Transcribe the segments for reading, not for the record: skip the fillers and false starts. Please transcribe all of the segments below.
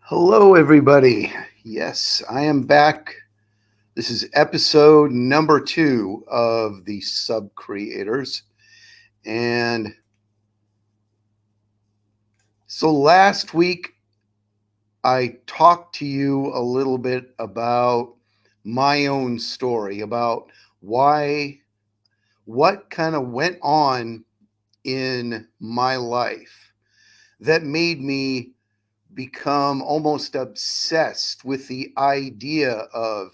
Hello, everybody. Yes, I am back. This is episode number 2 of the Sub Creators. And so last week, I talked to you a little bit about my own story, about what kind of went on in my life that made me become almost obsessed with the idea of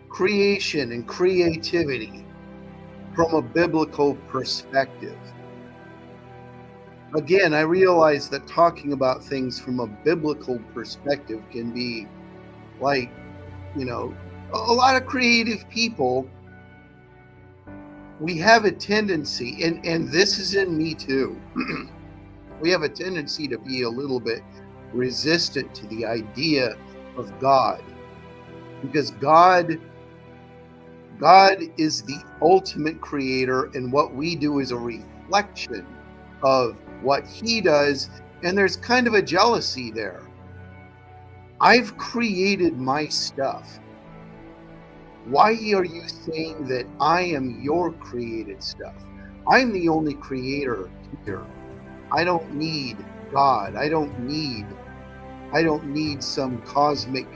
creation and creativity from a biblical perspective. Again, I realize that talking about things from a biblical perspective can be like, a lot of creative people, we have a tendency, and this is in me too, we have a tendency to be a little bit resistant to the idea of God, because God is the ultimate creator, and what we do is a reflection of what he does, and there's kind of a jealousy there. I've created my stuff. Why are you saying that I am your created stuff? I'm the only creator here. I don't need God. I don't need some cosmic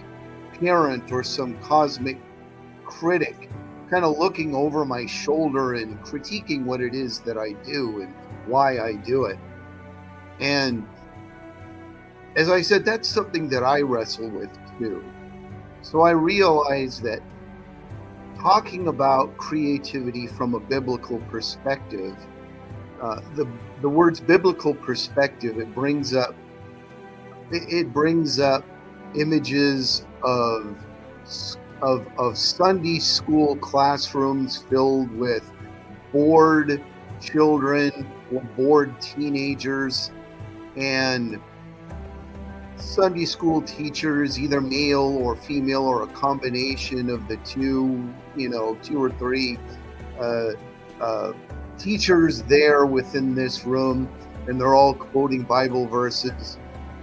parent or some cosmic critic kind of looking over my shoulder and critiquing what it is that I do and why I do it. And as I said, that's something that I wrestle with too. So I realize that talking about creativity from a biblical perspective, the words biblical perspective, it brings up images of Sunday school classrooms filled with bored children or bored teenagers, and Sunday school teachers, either male or female or a combination of the two, 2 or 3 teachers there within this room, and they're all quoting Bible verses.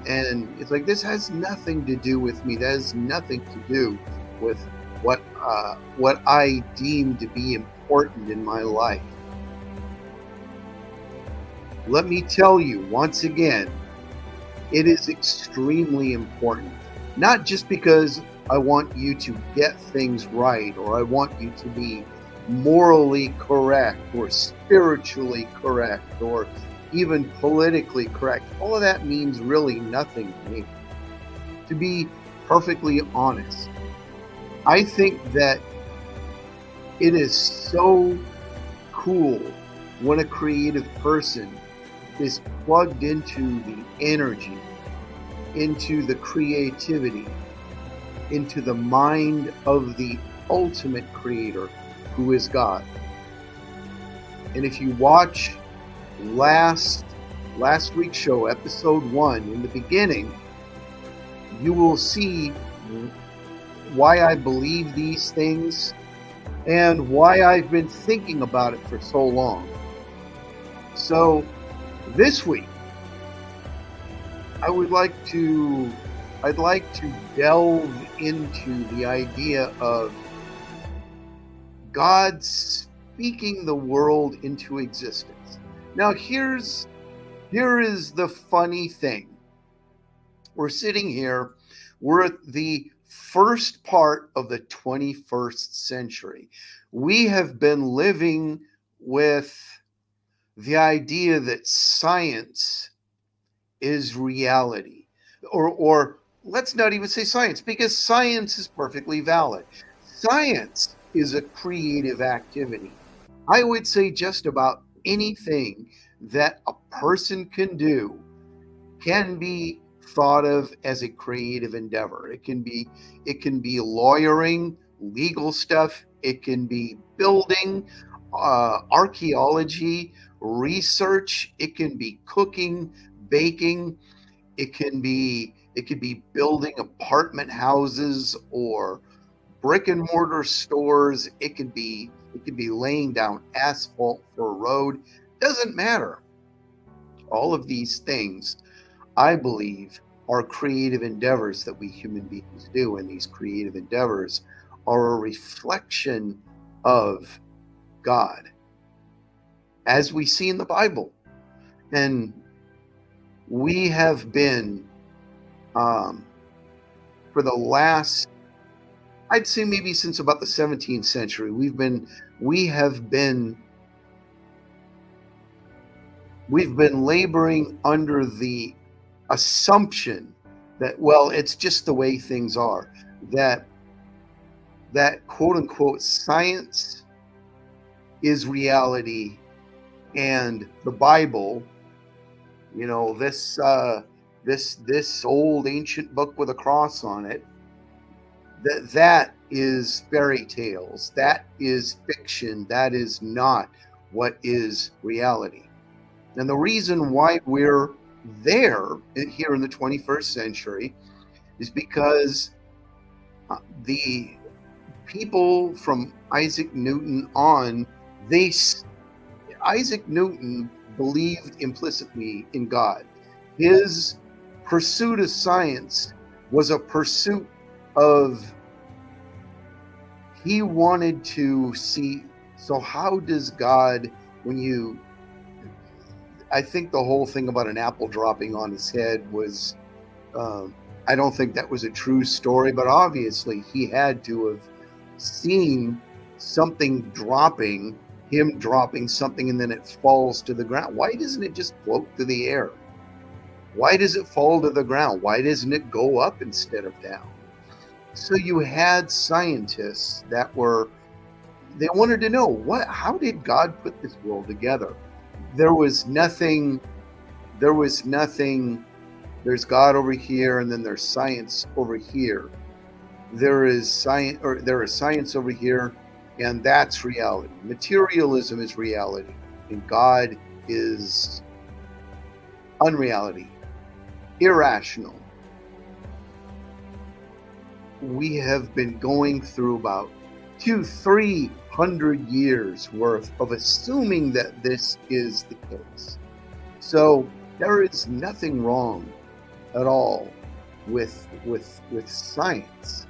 And it's like, this has nothing to do with me. That has nothing to do with what I deem to be important in my life. Let me tell you once again, it is extremely important. Not just because I want you to get things right, or I want you to be morally correct or spiritually correct or even politically correct. All of that means really nothing to me. To be perfectly honest, I think that it is so cool when a creative person is plugged into the energy, into the creativity, into the mind of the ultimate creator, who is God. And if you watch last week's show, episode 1, in the beginning, you will see why I believe these things and why I've been thinking about it for so long. So this week, I'd like to delve into the idea of God speaking the world into existence. Now, here is the funny thing. We're sitting here, we're at the first part of the 21st century. We have been living with the idea that science is reality. Or let's not even say science, because science is perfectly valid. Science is a creative activity. I would say just about anything that a person can do can be thought of as a creative endeavor. It can be lawyering, legal stuff. It can be building, archaeology, research. It can be cooking, baking. It could be building apartment houses or brick and mortar stores. It could be laying down asphalt for a road. Doesn't matter. All of these things, I believe, are creative endeavors that we human beings do, and these creative endeavors are a reflection of God, as we see in the Bible. And we have been, for the last, I'd say maybe since about the 17th century, we've been laboring under the assumption that, well, it's just the way things are, that quote unquote science is reality, and the Bible, this old ancient book with a cross on it, that is fairy tales, that is fiction, that is not what is reality. And the reason why we're there here in the 21st century is because the people from Isaac Newton on, Isaac Newton believed implicitly in God. His pursuit of science was a pursuit of, he wanted to see, so how does God, I think the whole thing about an apple dropping on his head was, I don't think that was a true story, but obviously he had to have seen something dropping, him dropping something, and then it falls to the ground. Why doesn't it just float through the air? Why does it fall to the ground? Why doesn't it go up instead of down? So you had scientists that they wanted to know, how did God put this world together? There was nothing, there's God over here, and then there's science over here. There is science over here, and that's reality. Materialism is reality, and God is unreality, irrational. We have been going through about 200-300 years worth of assuming that this is the case. So there is nothing wrong at all with science.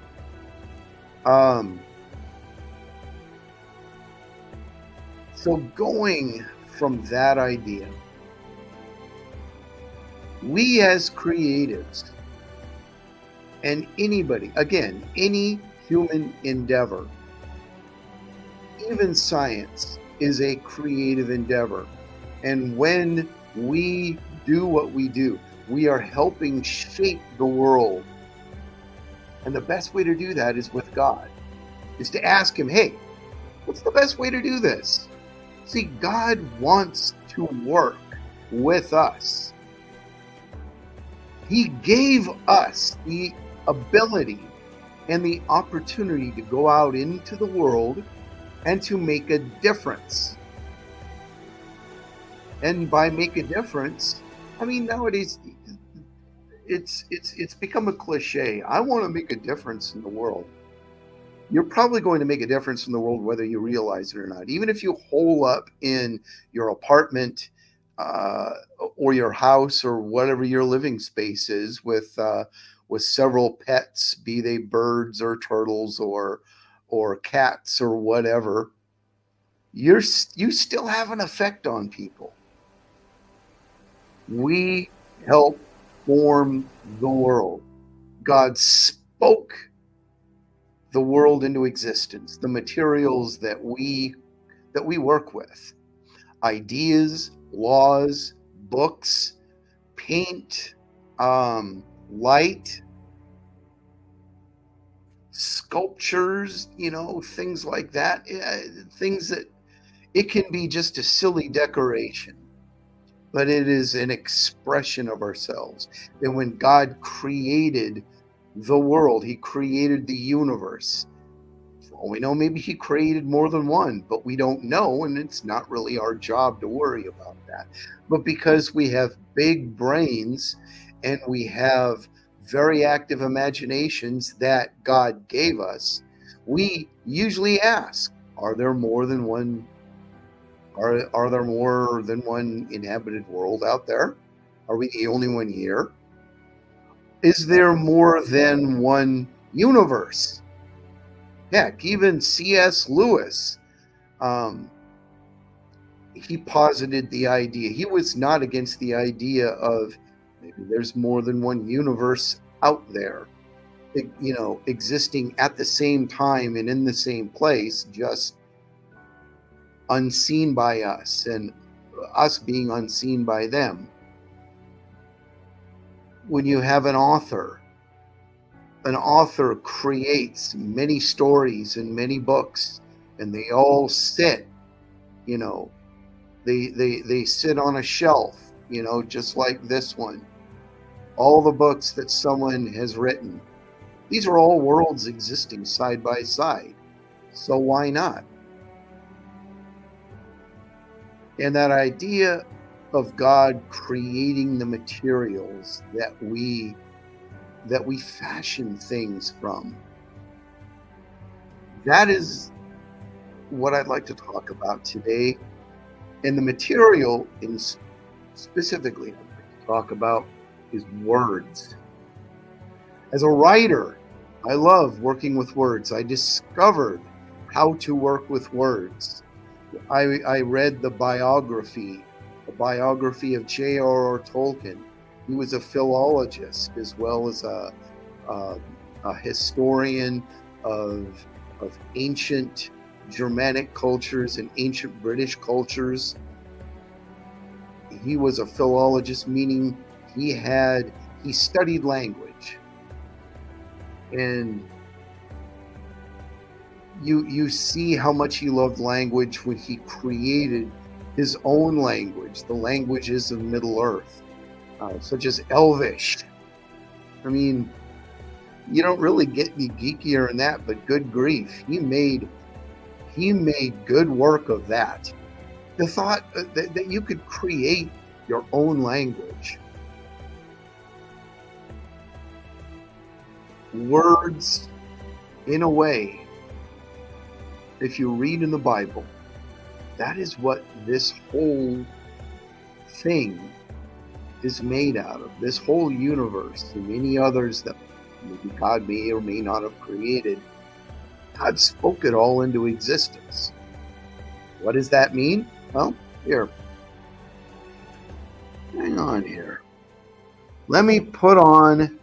So going from that idea, we as creatives, and anybody, again, any human endeavor, even science, is a creative endeavor. And when we do what we do, we are helping shape the world. And the best way to do that is with God, is to ask him, hey, what's the best way to do this? See, God wants to work with us. He gave us the ability and the opportunity to go out into the world and to make a difference. And by make a difference, I mean, nowadays it's become a cliche. I want to make a difference in the world. You're probably going to make a difference in the world whether you realize it or not. Even if you hole up in your apartment or your house or whatever your living space is with several pets, be they birds or turtles or cats or whatever, you still have an effect on people. We help form the world. God spoke the world into existence, the materials that we work with, ideas, laws, books, paint, light, sculptures, things like that, things that it can be just a silly decoration, but it is an expression of ourselves. And when God created the world, he created the universe. For all we know, maybe he created more than one, but we don't know, and it's not really our job to worry about that. But because we have big brains and we have very active imaginations that God gave us, we usually ask, are there more than one Are there more than one inhabited world out there? Are we the only one here? Is there more than one universe? Heck, even C.S. Lewis, um, he posited the idea. He was not against the idea of maybe there's more than one universe out there, existing at the same time and in the same place, just unseen by us and us being unseen by them. When you have an author creates many stories and many books, and they all sit, they sit on a shelf, just like this one. All the books that someone has written, these are all worlds existing side by side. So why not? And that idea of God creating the materials that we fashion things from, that is what I'd like to talk about today. And the material specifically I'd like to talk about is words. As a writer, I love working with words. I discovered how to work with words. I read the biography of J.R.R. Tolkien. He was a philologist as well as a historian of ancient Germanic cultures and ancient British cultures. He was a philologist, meaning he studied language. And you see how much he loved language when he created his own language, the languages of Middle-earth, such as Elvish. I mean, you don't really get any geekier than that, but good grief, he made good work of that. The thought that you could create your own language. Words, in a way, if you read in the Bible, that is what this whole thing is made out of. This whole universe and many others that maybe God may or may not have created, God spoke it all into existence. What does that mean? Well, here. Hang on here. Let me put on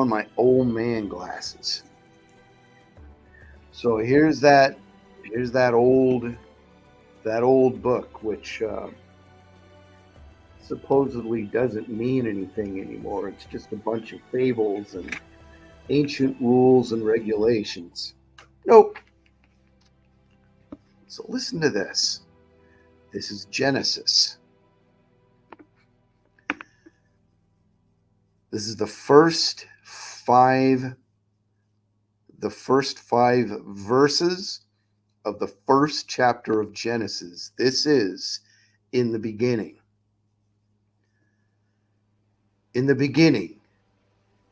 my old man glasses. So here's that old book, which supposedly doesn't mean anything anymore. It's just a bunch of fables and ancient rules and regulations. Nope. So listen to this. This is Genesis. This is the first five verses of the first chapter of Genesis. This is in the beginning. In the beginning,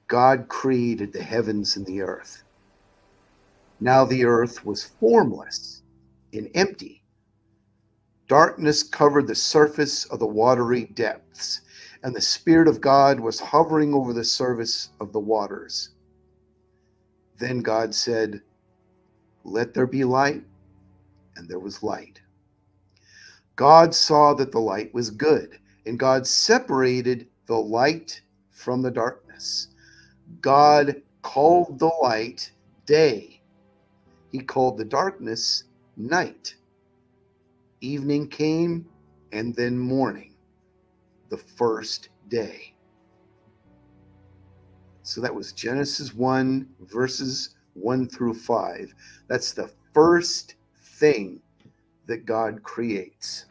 God created the heavens and the earth. Now the earth was formless and empty. Darkness covered the surface of the watery depths, and the Spirit of God was hovering over the surface of the waters. Then God said, "Let there be light," and there was light. God saw that the light was good, and God separated the light from the darkness. God called the light day. He called the darkness night. Evening came, and then morning, the first day. So that was Genesis 1, verses 1 through 5. That's the first thing that God creates.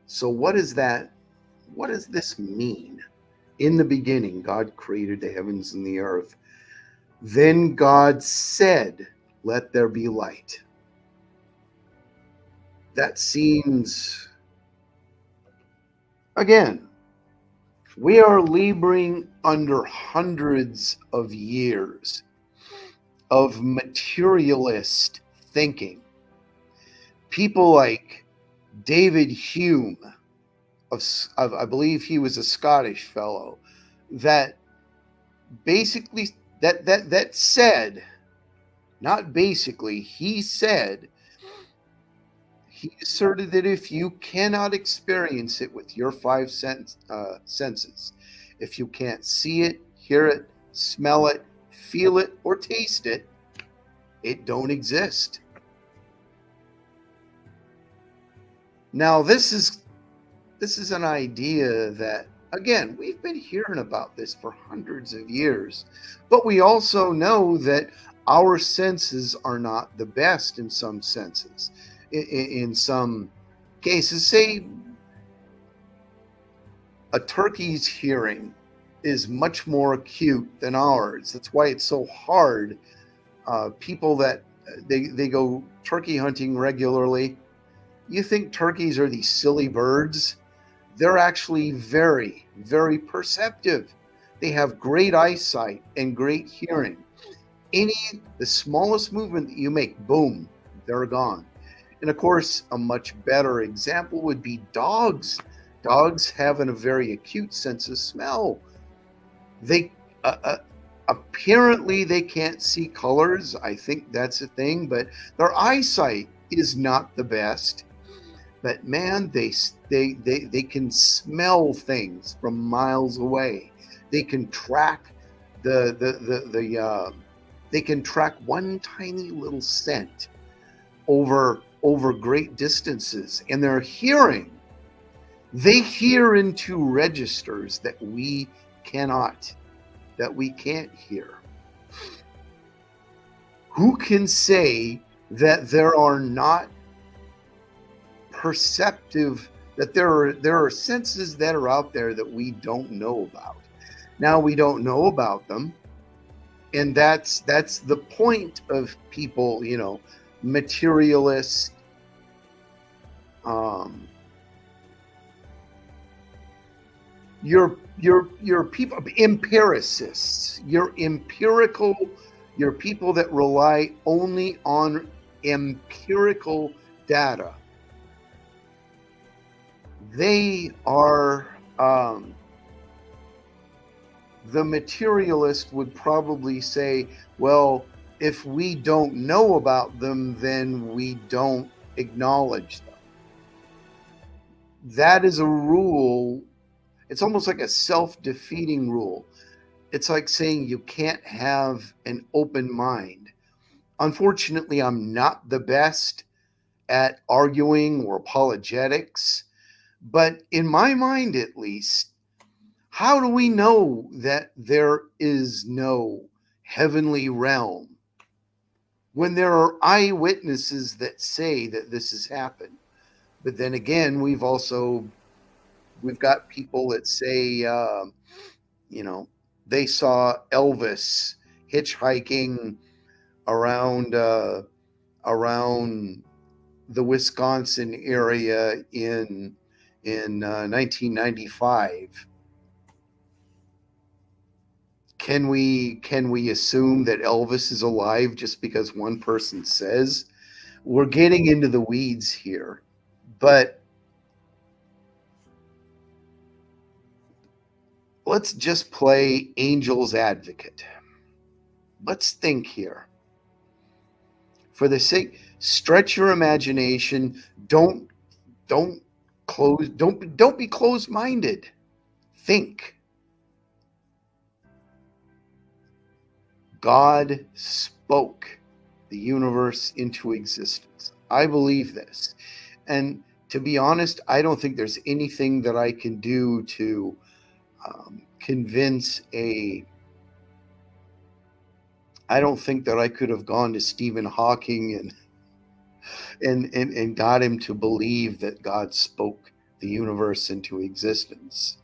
So what is that? What does this mean? In the beginning, God created the heavens and the earth. Then God said, "Let there be light." That seems, again, we are laboring under hundreds of years of materialist thinking. People like David Hume, I believe he was a Scottish fellow, that basically that said, not basically, he said, he asserted that if you cannot experience it with your senses, if you can't see it, hear it, smell it, feel it, or taste it, it don't exist. Now, this is an idea that, again, we've been hearing about this for hundreds of years, but we also know that our senses are not the best in some senses. In some cases, say a turkey's hearing is much more acute than ours. That's why it's so hard. People that they go turkey hunting regularly, you think turkeys are these silly birds. They're actually very, very perceptive. They have great eyesight and great hearing. The smallest movement that you make, boom, they're gone. And of course, a much better example would be dogs. Dogs have a very acute sense of smell. They apparently they can't see colors. I think that's a thing, but their eyesight is not the best. But man, they can smell things from miles away. They can track they can track one tiny little scent over great distances. And their hearing, they hear into registers that we can't hear. Who can say that there are not perceptive, that there are senses that are out there that we don't know about? Now, we don't know about them, and that's the point of people, materialists, your people, empiricists, you're people that rely only on empirical data. They are, the materialist would probably say, well, if we don't know about them, then we don't acknowledge them. That is a rule. It's almost like a self-defeating rule. It's like saying you can't have an open mind. Unfortunately, I'm not the best at arguing or apologetics, but in my mind, at least, how do we know that there is no heavenly realm when there are eyewitnesses that say that this has happened? But then again, we've got people that say, they saw Elvis hitchhiking around the Wisconsin area in 1995. Can we assume that Elvis is alive just because one person says? We're getting into the weeds here, but let's just play angel's advocate. Let's think here. For the sake, stretch your imagination. Don't be closed-minded. Think. God spoke the universe into existence. I believe this. And to be honest, I don't think there's anything that I can do to convince I don't think that I could have gone to Stephen Hawking and got him to believe that God spoke the universe into existence.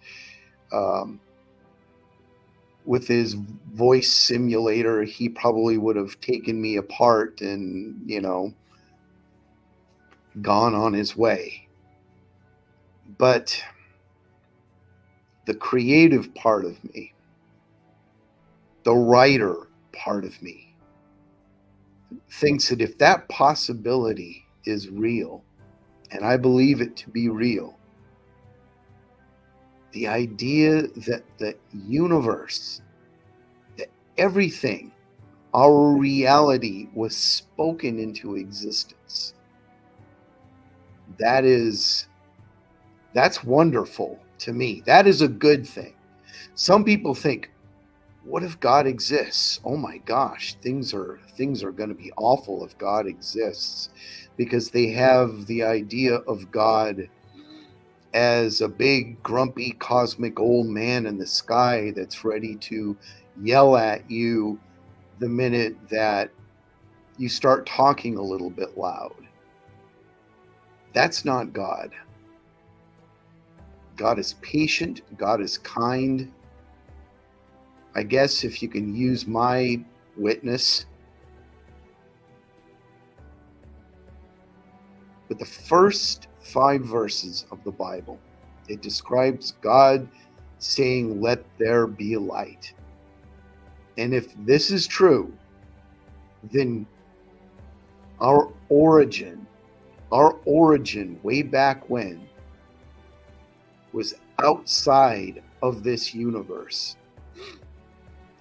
With his voice simulator, he probably would have taken me apart and, gone on his way. But the creative part of me, the writer part of me, thinks that if that possibility is real, and I believe it to be real, the idea that the universe, that everything, our reality was spoken into existence, that's wonderful to me. That is a good thing. Some people think, what if God exists? Oh my gosh, things are going to be awful if God exists, because they have the idea of God as a big grumpy cosmic old man in the sky that's ready to yell at you the minute that you start talking a little bit loud. That's not God. God is patient. God is kind. I guess if you can use my witness, but the first 5 verses of the Bible, it describes God saying, "Let there be light." And if this is true, then our origin way back when was outside of this universe.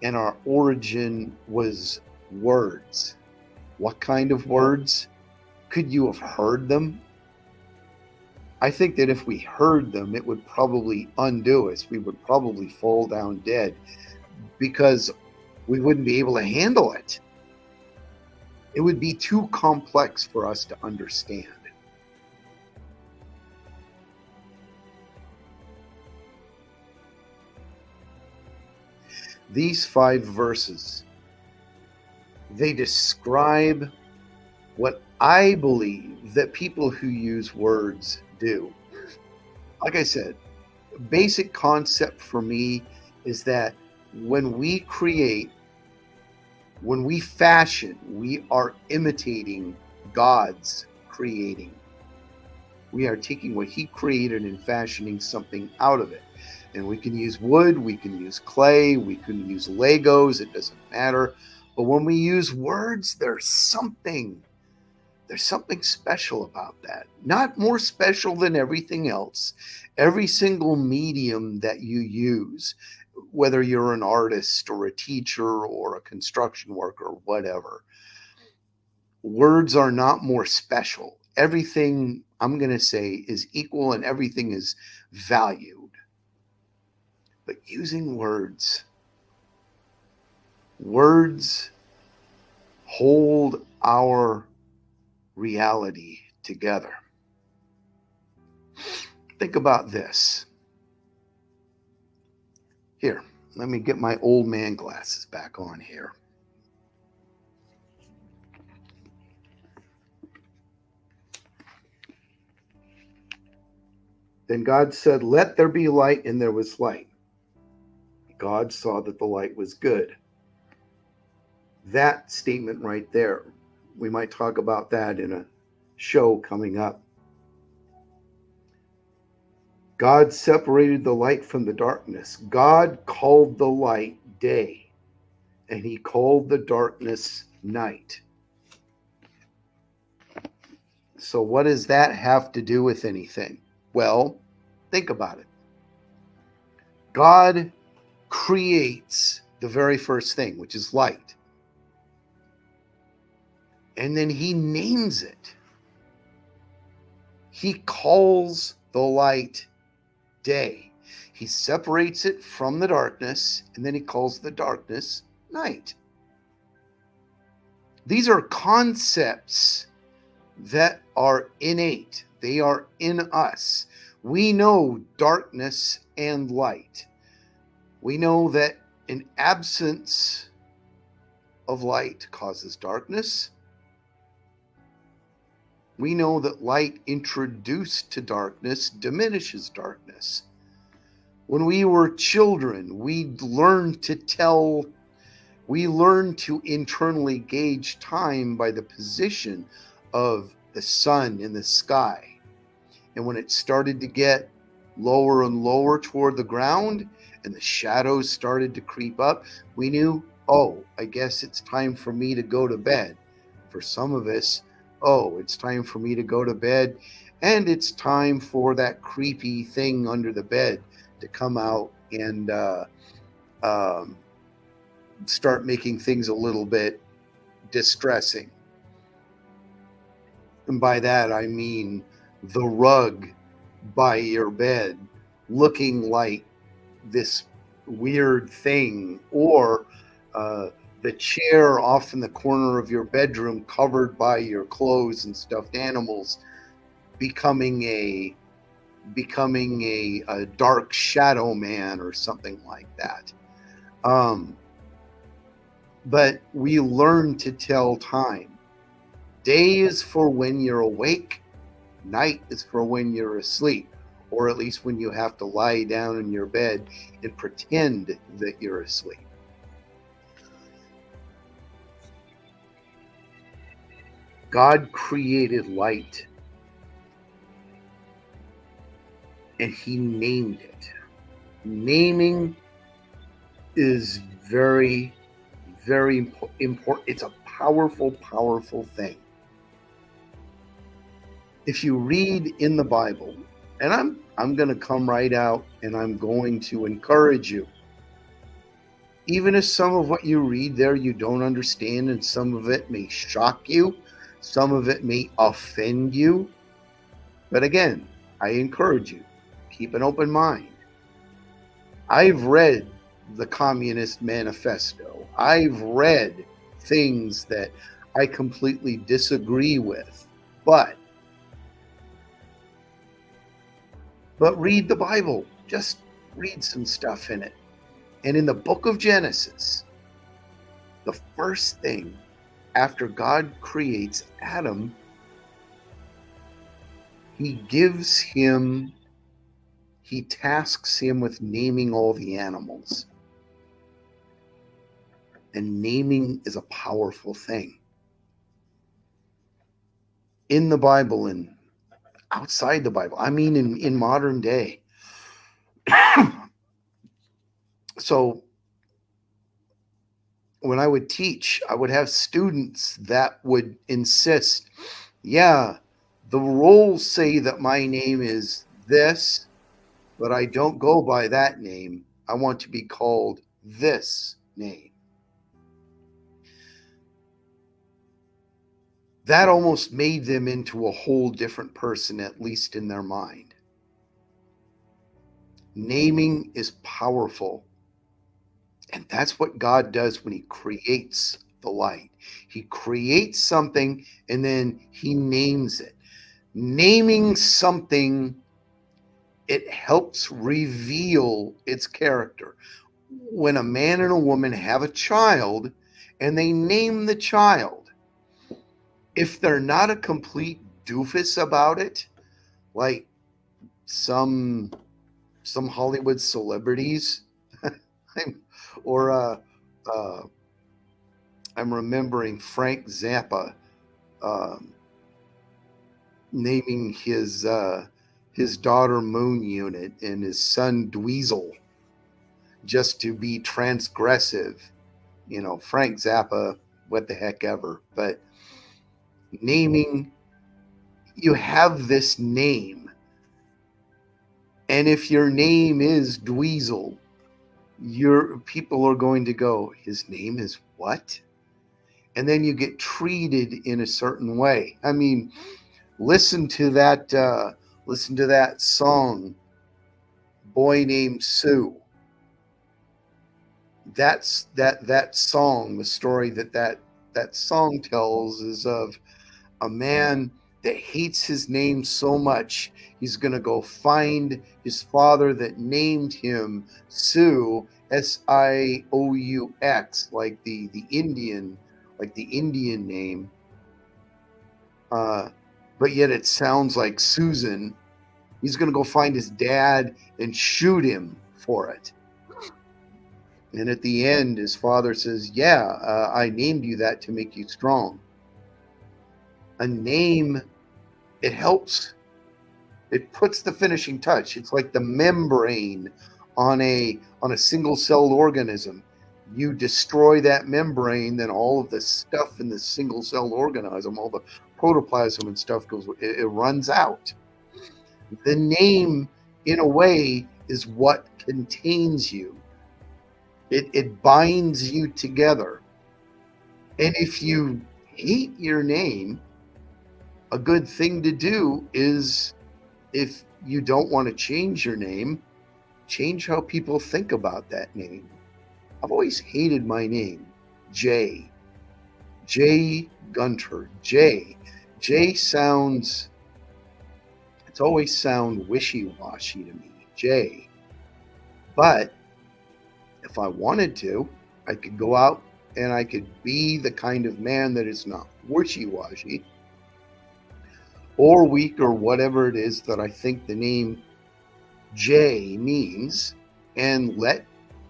And our origin was words. What kind of words? Could you have heard them? I think that if we heard them, it would probably undo us. We would probably fall down dead because we wouldn't be able to handle it. It would be too complex for us to understand. These 5 verses, they describe what I believe that people who use words do. Like I said, basic concept for me is that when we create, when we fashion, we are imitating God's creating. We are taking what he created and fashioning something out of it. And we can use wood, we can use clay, we can use Legos, it doesn't matter. But when we use words, there's something special about that. Not more special than everything else. Every single medium that you use, whether you're an artist or a teacher or a construction worker or whatever, words are not more special. Everything, I'm going to say, is equal and everything is valued. But using words hold our reality together. Think about this. Here, let me get my old man glasses back on here. Then God said, "Let there be light," and there was light. God saw that the light was good. That statement right there, we might talk about that in a show coming up. God separated the light from the darkness. God called the light day, and he called the darkness night. So what does that have to do with anything? Well, think about it. God creates the very first thing, which is light. And then he names it. He calls the light day. He separates it from the darkness, and then he calls the darkness night. These are concepts that are innate. They are in us. We know darkness and light. We know that an absence of light causes darkness. We know that light introduced to darkness diminishes darkness. When we were children, we learned to internally gauge time by the position of the sun in the sky. And when it started to get lower and lower toward the ground and the shadows started to creep up, we knew, oh, I guess it's time for me to go to bed. For some of us, oh, it's time for me to go to bed, and it's time for that creepy thing under the bed to come out and um, start making things a little bit distressing. And by that, I mean the rug by your bed looking like this weird thing, or the chair off in the corner of your bedroom covered by your clothes and stuffed animals becoming a dark shadow man or something like that. But we learn to tell time. Day is for when you're awake, night is for when you're asleep, or at least when you have to lie down in your bed and pretend that you're asleep. God created light, and he named it. Naming is very, very important. It's a powerful, powerful thing. If you read in the Bible, and I'm going to come right out and I'm going to encourage you, even if some of what you read there you don't understand, and some of it may shock you, some of it may offend you, but again, I encourage you, keep an open mind. I've read the Communist Manifesto. I've read things that I completely disagree with, but read the Bible. Just read some stuff in it. And in the book of Genesis, the first thing after God creates Adam, he tasks him with naming all the animals. And naming is a powerful thing. In the Bible and outside the Bible, I mean in modern day. So when I would teach, I would have students that would insist, yeah, the rules say that my name is this, but I don't go by that name. I want to be called this name. That almost made them into a whole different person, at least in their mind. Naming is powerful. And that's what God does when he creates the light. He creates something and then he names it. Naming something, it helps reveal its character. When a man and a woman have a child and they name the child, if they're not a complete doofus about it, like some Hollywood celebrities, I'm remembering Frank Zappa naming his daughter Moon Unit and his son Dweezil just to be transgressive. You know, Frank Zappa, what the heck ever. But naming, you have this name, and if your name is Dweezil, your people are going to go, his name is what? And then you get treated in a certain way. I mean, listen to that song, Boy Named Sue. That's that song, the story that song tells is of a man that hates his name so much, he's going to go find his father that named him Sioux, Sioux, like the Indian name. But yet it sounds like Susan. He's going to go find his dad and shoot him for it. And at the end, his father says, yeah, I named you that to make you strong. A name, it helps. It puts the finishing touch. It's like the membrane on a single-celled organism. You destroy that membrane, then all of the stuff in the single-celled organism, all the protoplasm and stuff it runs out. The name, in a way, is what contains you. It binds you together. And if you hate your name, a good thing to do is, if you don't want to change your name, change how people think about that name. I've always hated my name, Jay. Jay Gunter. Jay sounds, it's always sound wishy-washy to me, Jay. But if I wanted to, I could go out and I could be the kind of man that is not wishy-washy or weak or whatever it is that I think the name Jay means, and let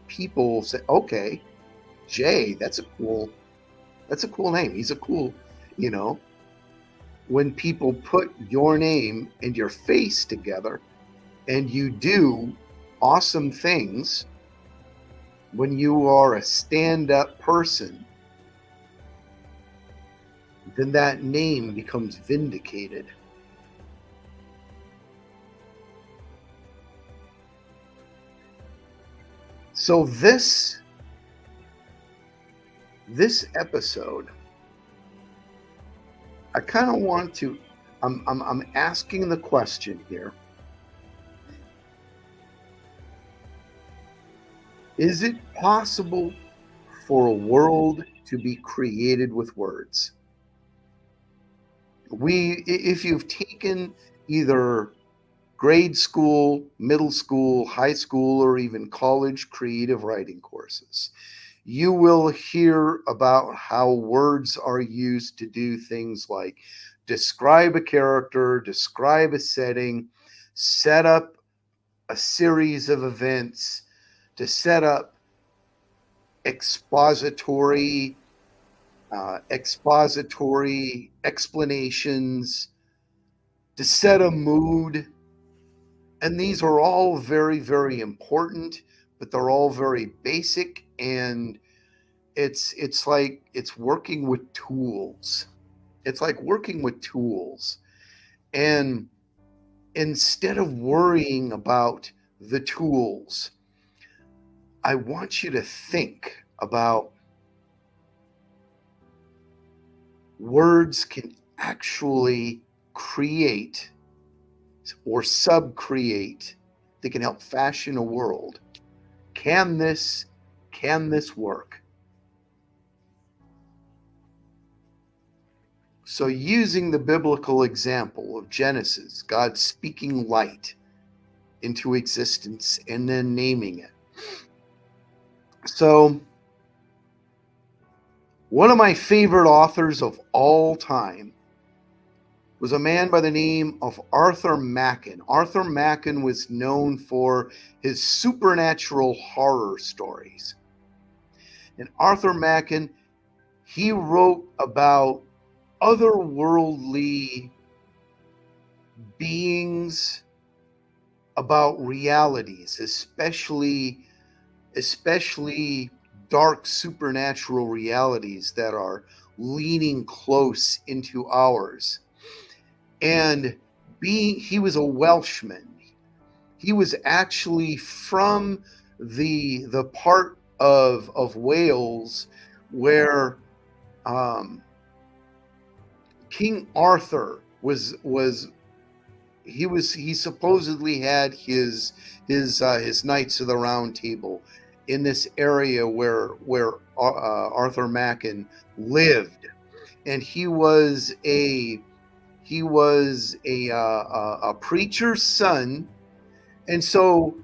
people say, okay, Jay, that's a cool name. He's a cool, when people put your name and your face together and you do awesome things, when you are a stand-up person, then that name becomes vindicated. So this episode, I kind of want to, I'm asking the question here. Is it possible for a world to be created with words? If you've taken either grade school, middle school, high school, or even college creative writing courses, you will hear about how words are used to do things like describe a character, describe a setting, set up a series of events, to set up expository explanations, to set a mood. And these are all very, very important, but they're all very basic, and it's like it's working with tools. It's like working with tools. And instead of worrying about the tools, I want you to think about words can actually create or sub-create. They can help fashion a world. Can this work? So using the biblical example of Genesis, God speaking light into existence and then naming it. So one of my favorite authors of all time was a man by the name of Arthur Machen. Arthur Machen was known for his supernatural horror stories. And Arthur Machen, he wrote about otherworldly beings, about realities, especially dark supernatural realities that are leaning close into ours. And he was a Welshman. He was actually from the part of Wales where King Arthur he supposedly had his Knights of the Round Table in this area where Arthur Machen lived, and he was a preacher's son, and so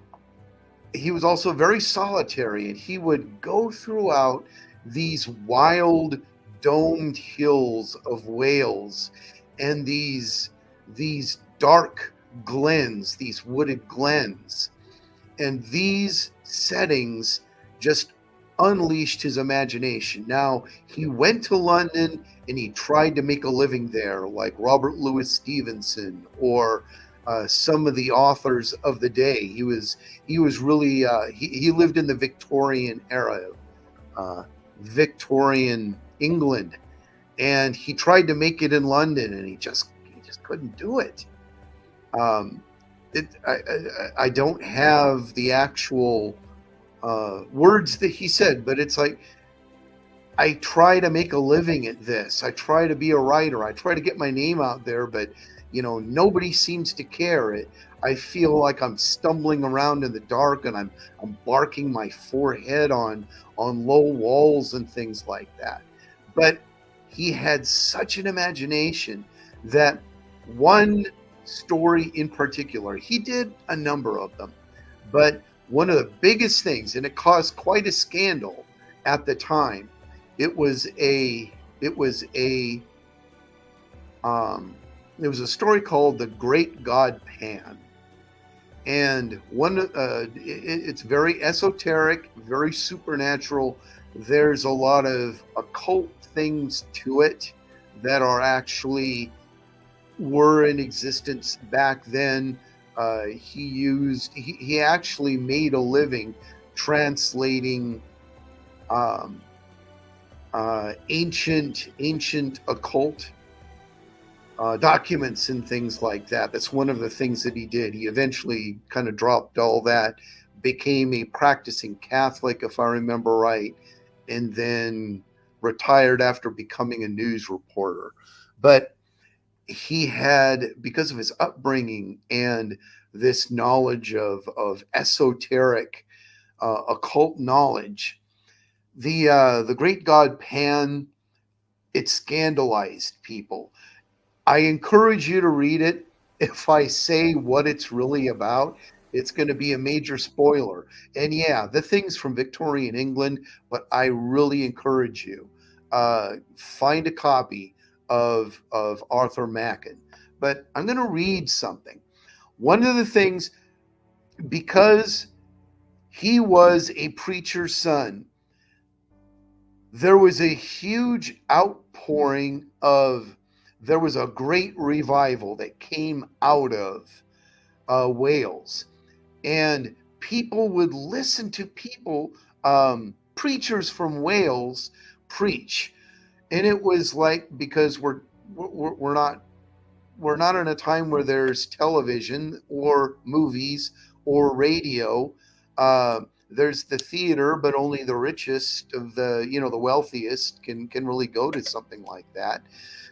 he was also very solitary, and he would go throughout these wild domed hills of Wales and these dark glens, these wooded glens. And these settings just unleashed his imagination. Now, he went to London and he tried to make a living there, like Robert Louis Stevenson or some of the authors of the day. He was really he lived in the Victorian era. Victorian England, and he tried to make it in London, and he just couldn't do it. Um, I don't have the actual words that he said, but it's like, I try to make a living at this. I try to be a writer. I try to get my name out there, but nobody seems to care. I feel like I'm stumbling around in the dark, and I'm barking my forehead on low walls and things like that. But he had such an imagination that one story in particular, he did a number of them, but one of the biggest things, and it caused quite a scandal at the time, it was a story called The Great God Pan. And it's very esoteric, very supernatural. There's a lot of occult things to it that are actually were in existence back then. He actually made a living translating ancient occult documents and things like that. That's one of the things that he did. He eventually kind of dropped all that, became a practicing Catholic, if I remember right, and then retired after becoming a news reporter. But he had, because of his upbringing and this knowledge of esoteric occult knowledge, the Great God Pan, it scandalized people. I encourage you to read it. If I say what it's really about, it's going to be a major spoiler. And yeah, the thing's from Victorian England, but I really encourage you, find a copy of Arthur Machen. But I'm going to read something. One of the things, because he was a preacher's son, there was a huge outpouring there was a great revival that came out of Wales. And people would listen to preachers from Wales preach. And it was like, because we're not in a time where there's television or movies or radio. There's the theater, but only the richest of the wealthiest can really go to something like that.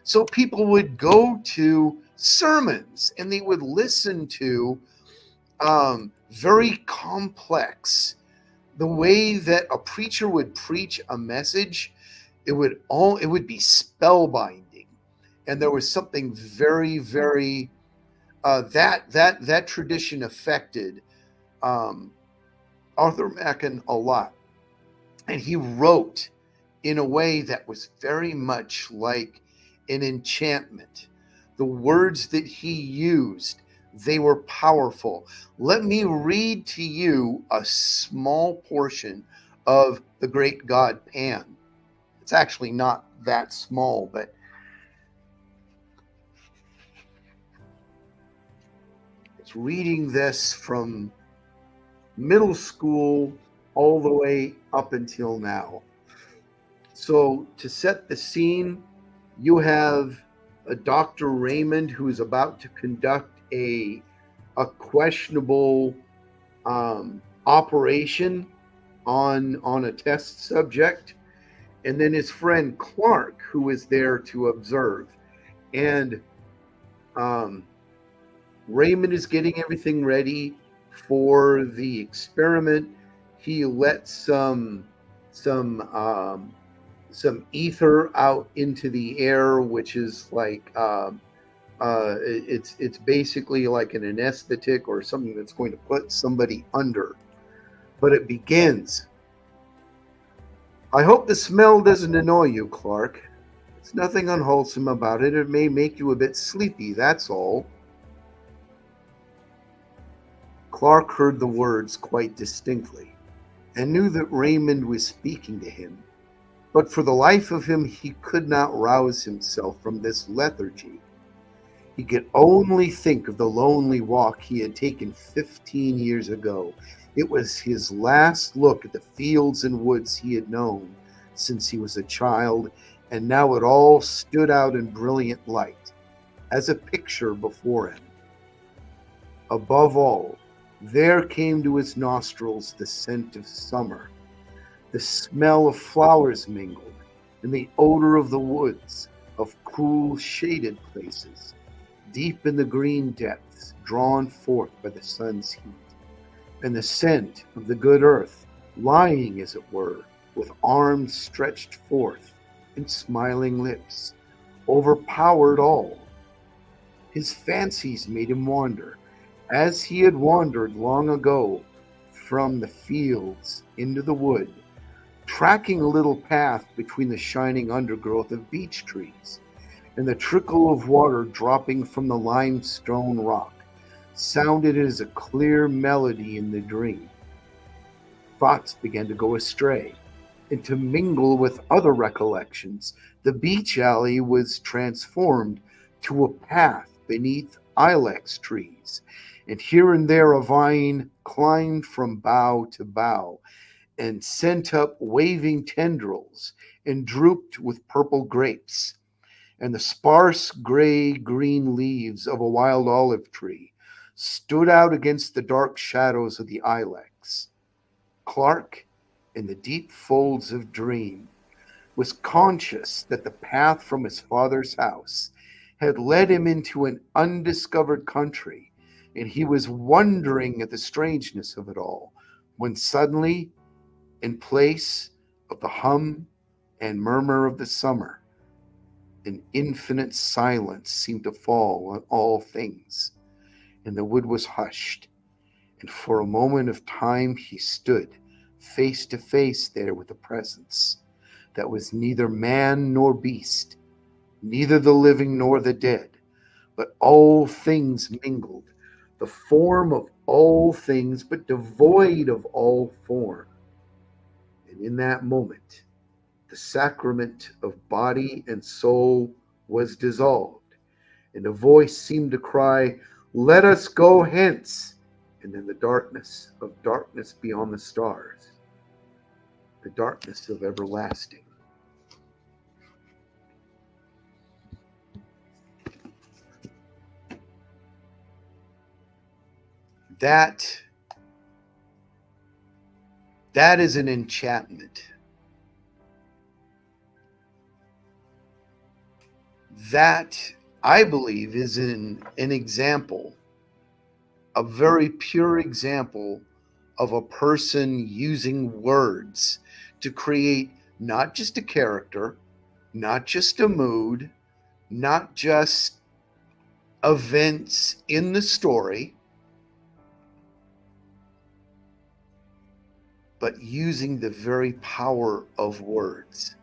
So people would go to sermons, and they would listen to very complex, the way that a preacher would preach a message. It would be spellbinding, and there was something very, very that tradition affected Arthur Machen a lot, and he wrote in a way that was very much like an enchantment. The words that he used, they were powerful. Let me read to you a small portion of The Great God Pan. It's actually not that small, but it's reading this from middle school all the way up until now. So to set the scene, you have a Dr. Raymond who is about to conduct a questionable operation on a test subject, and then his friend Clark, who is there to observe. And Raymond is getting everything ready for the experiment. He lets some ether out into the air, which is like it's basically like an anesthetic or something that's going to put somebody under. But it begins. I hope the smell doesn't annoy you, Clark. It's nothing unwholesome about it. It may make you a bit sleepy, that's all. Clark heard the words quite distinctly and knew that Raymond was speaking to him. But for the life of him, he could not rouse himself from this lethargy. He could only think of the lonely walk he had taken 15 years ago. It was his last look at the fields and woods he had known since he was a child, and now it all stood out in brilliant light, as a picture before him. Above all, there came to his nostrils the scent of summer, the smell of flowers mingled, and the odor of the woods, of cool, shaded places, deep in the green depths, drawn forth by the sun's heat, and the scent of the good earth, lying, as it were, with arms stretched forth and smiling lips, overpowered all. His fancies made him wander, as he had wandered long ago, from the fields into the wood, tracking a little path between the shining undergrowth of beech trees, and the trickle of water dropping from the limestone rock sounded as a clear melody in the dream. Thoughts began to go astray, and to mingle with other recollections. The beech alley was transformed to a path beneath ilex trees, and here and there a vine climbed from bough to bough, and sent up waving tendrils, and drooped with purple grapes, and the sparse gray-green leaves of a wild olive tree stood out against the dark shadows of the ilex. Clark, in the deep folds of dream, was conscious that the path from his father's house had led him into an undiscovered country, and he was wondering at the strangeness of it all, when suddenly, in place of the hum and murmur of the summer, an infinite silence seemed to fall on all things, and the wood was hushed, and for a moment of time he stood face to face there with a presence that was neither man nor beast, neither the living nor the dead, but all things mingled, the form of all things, but devoid of all form. And in that moment, the sacrament of body and soul was dissolved, and a voice seemed to cry, "Let us go hence!" And in the darkness of darkness beyond the stars, the darkness of everlasting. That is an enchantment. That, I believe, is an example, a very pure example of a person using words to create not just a character, not just a mood, not just events in the story, but using the very power of words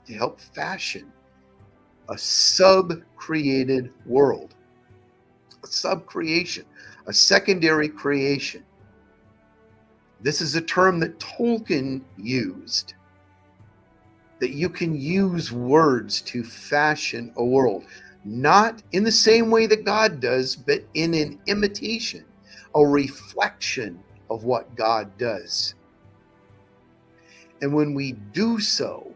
to help fashion a sub-created world, a sub-creation, a secondary creation. This is a term that Tolkien used, that you can use words to fashion a world, not in the same way that God does, but in an imitation, a reflection of what God does. And when we do so,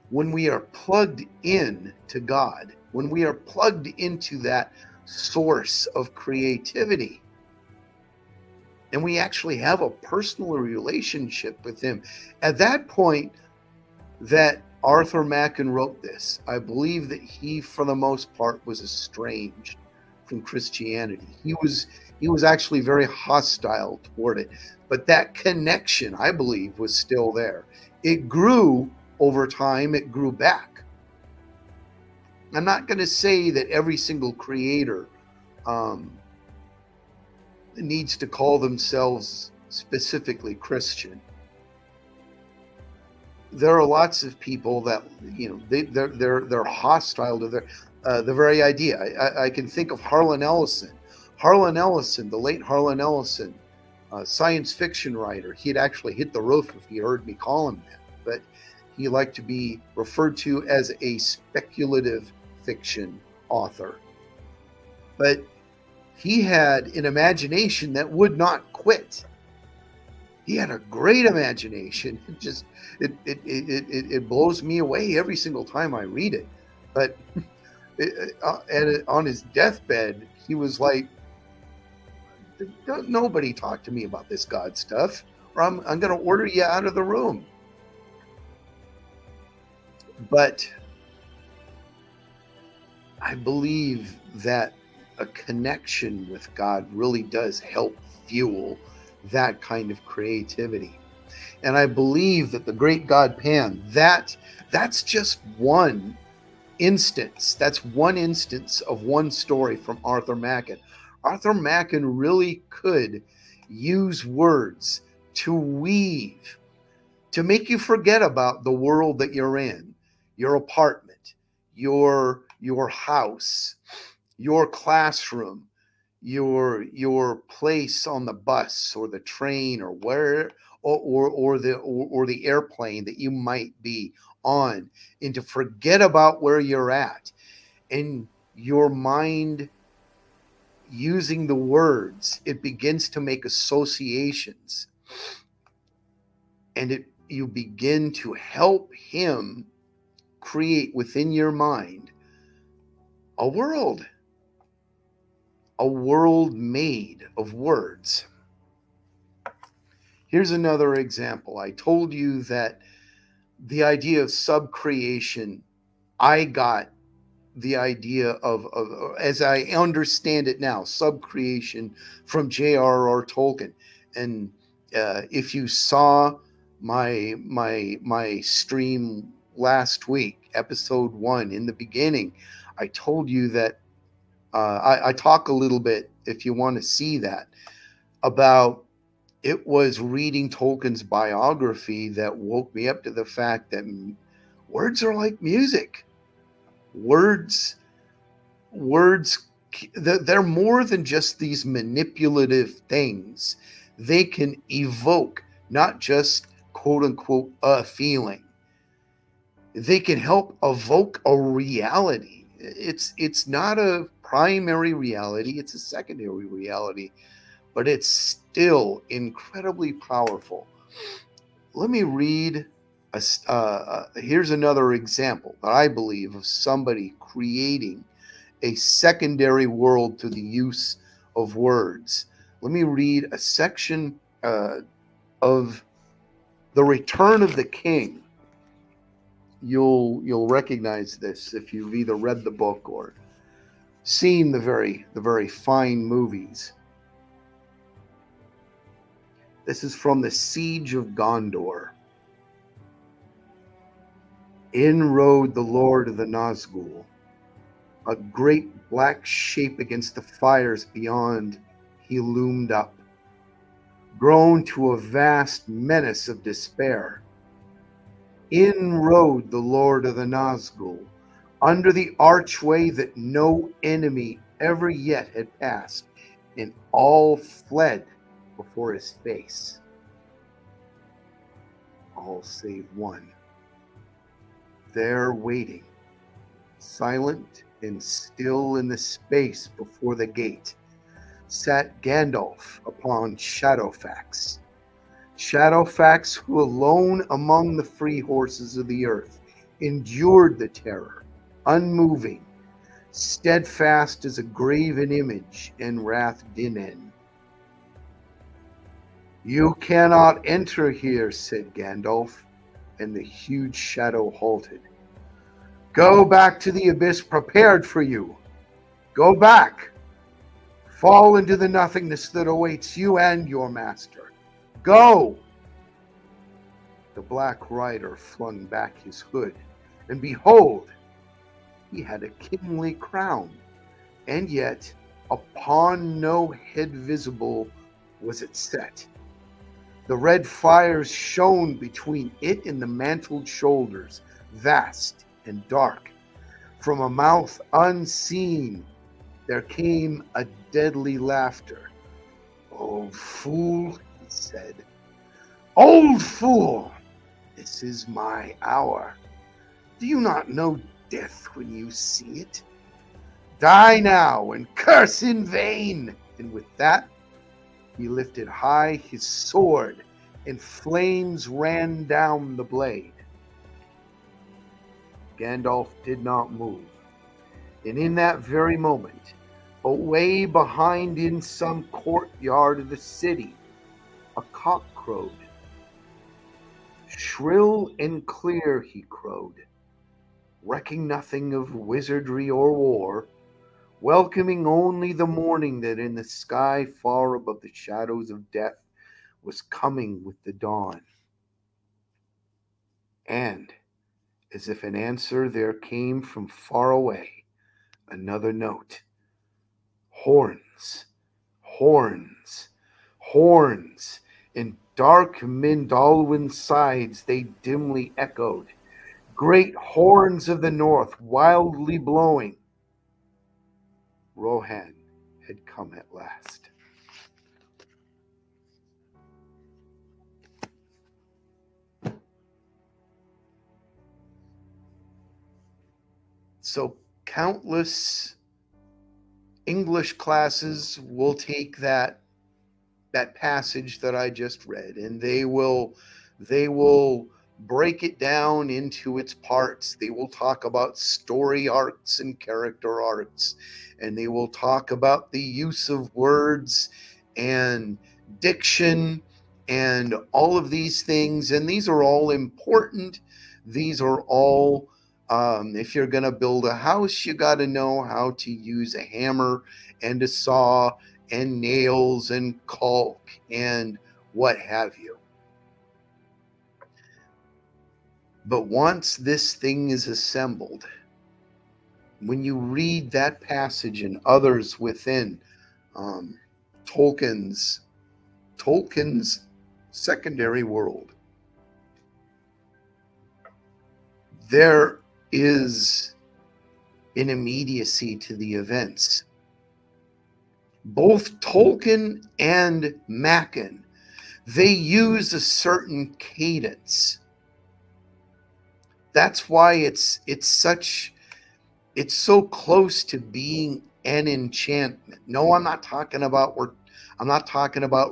when we are plugged in to God, when we are plugged into that source of creativity, and we actually have a personal relationship with him, at that point that Arthur Machen wrote this, I believe that he, for the most part, was estranged from Christianity. He was actually very hostile toward it. But that connection, I believe, was still there. It grew over time. It grew back. I'm not going to say that every single creator needs to call themselves specifically Christian. There are lots of people that, they're hostile to the very idea. I can think of Harlan Ellison. Harlan Ellison, the late Harlan Ellison, science fiction writer. He'd actually hit the roof if he heard me call him that, but he liked to be referred to as a speculative fiction author. But he had an imagination that would not quit. He had a great imagination. It blows me away every single time I read it. But on his deathbed, he was like, nobody talk to me about this God stuff, or I'm going to order you out of the room. But I believe that a connection with God really does help fuel that kind of creativity. And I believe that the great God Pan, that's just one instance. That's one instance of one story from Arthur Machen. Arthur Machen really could use words to weave, to make you forget about the world that you're in, your apartment, your house, your classroom, your place on the bus or the train or where or the airplane that you might be on, and to forget about where you're at, and your mind, using the words, it begins to make associations, and you begin to help him create within your mind a world made of words. Here's another example. I told you that the idea of subcreation, I got the idea of as I understand it now, subcreation from J.R.R. Tolkien. And if you saw my stream last week, episode 1, in the beginning, I told you that I talk a little bit, if you want to see that, about it was reading Tolkien's biography that woke me up to the fact that words are like music. Words, they're more than just these manipulative things. They can evoke not just quote unquote a feeling. They can help evoke a reality. It's not a primary reality, it's a secondary reality, but it's still incredibly powerful. Let me read here's another example that I believe of somebody creating a secondary world to the use of words. Let me read a section of The Return of the King. You'll recognize this if you've either read the book or seen the very fine movies. This is from the Siege of Gondor. In rode the Lord of the Nazgul, a great black shape against the fires beyond. He loomed up, grown to a vast menace of despair. In rode the Lord of the Nazgul, under the archway that no enemy ever yet had passed, and all fled before his face. All save one. There waiting, silent and still in the space before the gate, sat Gandalf upon Shadowfax. Shadowfax, who alone among the free horses of the earth endured the terror, unmoving, steadfast as a graven image in Rath Dinen. You cannot enter here, said Gandalf, and the huge shadow halted. Go back to the abyss prepared for you. Go back. Fall into the nothingness that awaits you and your master. Go! The Black Rider flung back his hood, and behold, he had a kingly crown, and yet upon no head visible was it set. The red fires shone between it and the mantled shoulders, vast and dark. From a mouth unseen there came a deadly laughter. Old fool, he said. Old fool, this is my hour. Do you not know death when you see it. Die now and curse in vain. And with that, he lifted high his sword, and flames ran down the blade. Gandalf did not move. And in that very moment, away behind in some courtyard of the city, a cock crowed. Shrill and clear he crowed, recking nothing of wizardry or war, welcoming only the morning that in the sky far above the shadows of death was coming with the dawn. And, as if an answer, there came from far away another note. Horns, horns, horns. In dark Mindalwyn sides they dimly echoed, great horns of the north wildly blowing. Rohan had come at last. So countless English classes will take that passage that I just read, and they will break it down into its parts. They will talk about story arcs and character arcs, and they will talk about the use of words and diction and all of these things. And these are all important. These are all, if you're going to build a house, you got to know how to use a hammer and a saw and nails and caulk and what have you. But once this thing is assembled, when you read that passage and others within Tolkien's secondary world, there is an immediacy to the events. Both Tolkien and Machen, they use a certain cadence. That's why it's so close to being an enchantment. No, I'm not talking about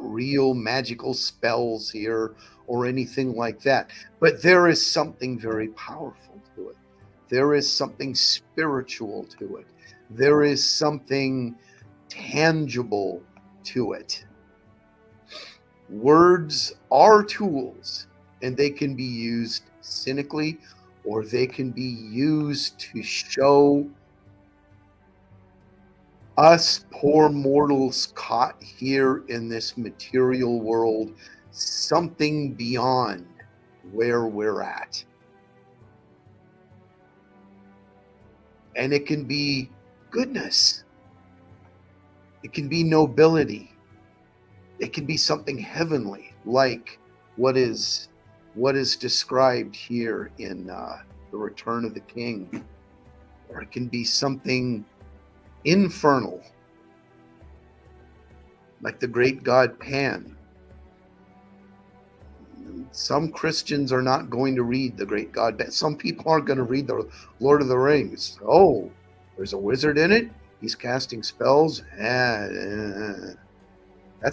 real magical spells here or anything like that. But there is something very powerful to it. There is something spiritual to it. There is something tangible to it. Words are tools, and they can be used cynically, or they can be used to show us poor mortals caught here in this material world something beyond where we're at. And it can be goodness. It can be nobility. It can be something heavenly, like what is described here in The Return of the King. Or it can be something infernal, like the great god Pan. Some Christians are not going to read the great god Pan. Some people aren't going to read the Lord of the Rings. Oh, there's a wizard in it. He's casting spells. That's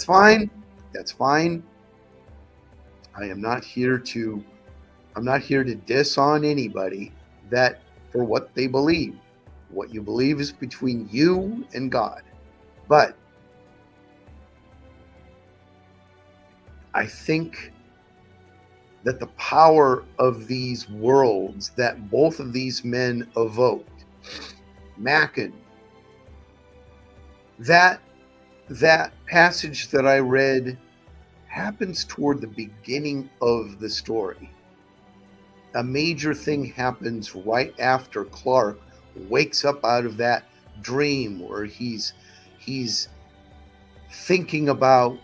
fine. That's fine. I am not here to diss on anybody that for what they believe. What you believe is between you and God. But I think that the power of these worlds that both of these men evoked, Machen, that passage that I read happens toward the beginning of the story. A major thing happens right after Clark wakes up out of that dream where he's thinking about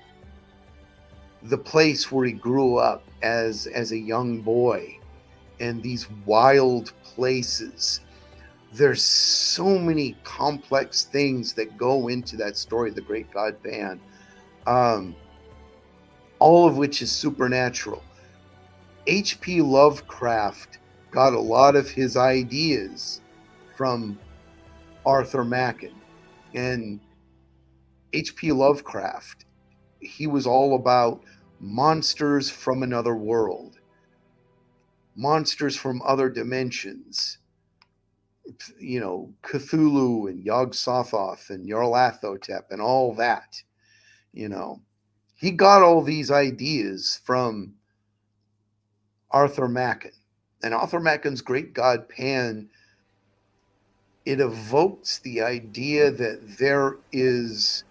the place where he grew up as a young boy and these wild places. There's so many complex things that go into that story, The Great God Pan, all of which is supernatural. H.P. Lovecraft got a lot of his ideas from Arthur Machen. And H.P. Lovecraft, he was all about monsters from another world, monsters from other dimensions. You know, Cthulhu and Yog-Sothoth and Nyarlathotep and all that. You know, he got all these ideas from Arthur Machen. And Arthur Machen's Great God Pan, it evokes the idea that there is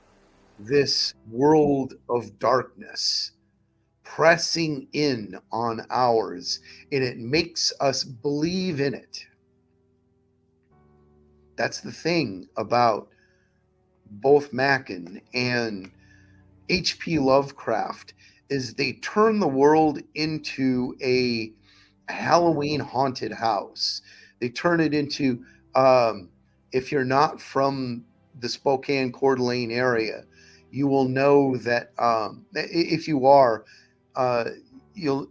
this world of darkness pressing in on ours, and it makes us believe in it. That's the thing about both Machen and H.P. Lovecraft, is they turn the world into a Halloween haunted house. They turn it into, if you're not from the Spokane Coeur d'Alene area, you will know that if you are, you'll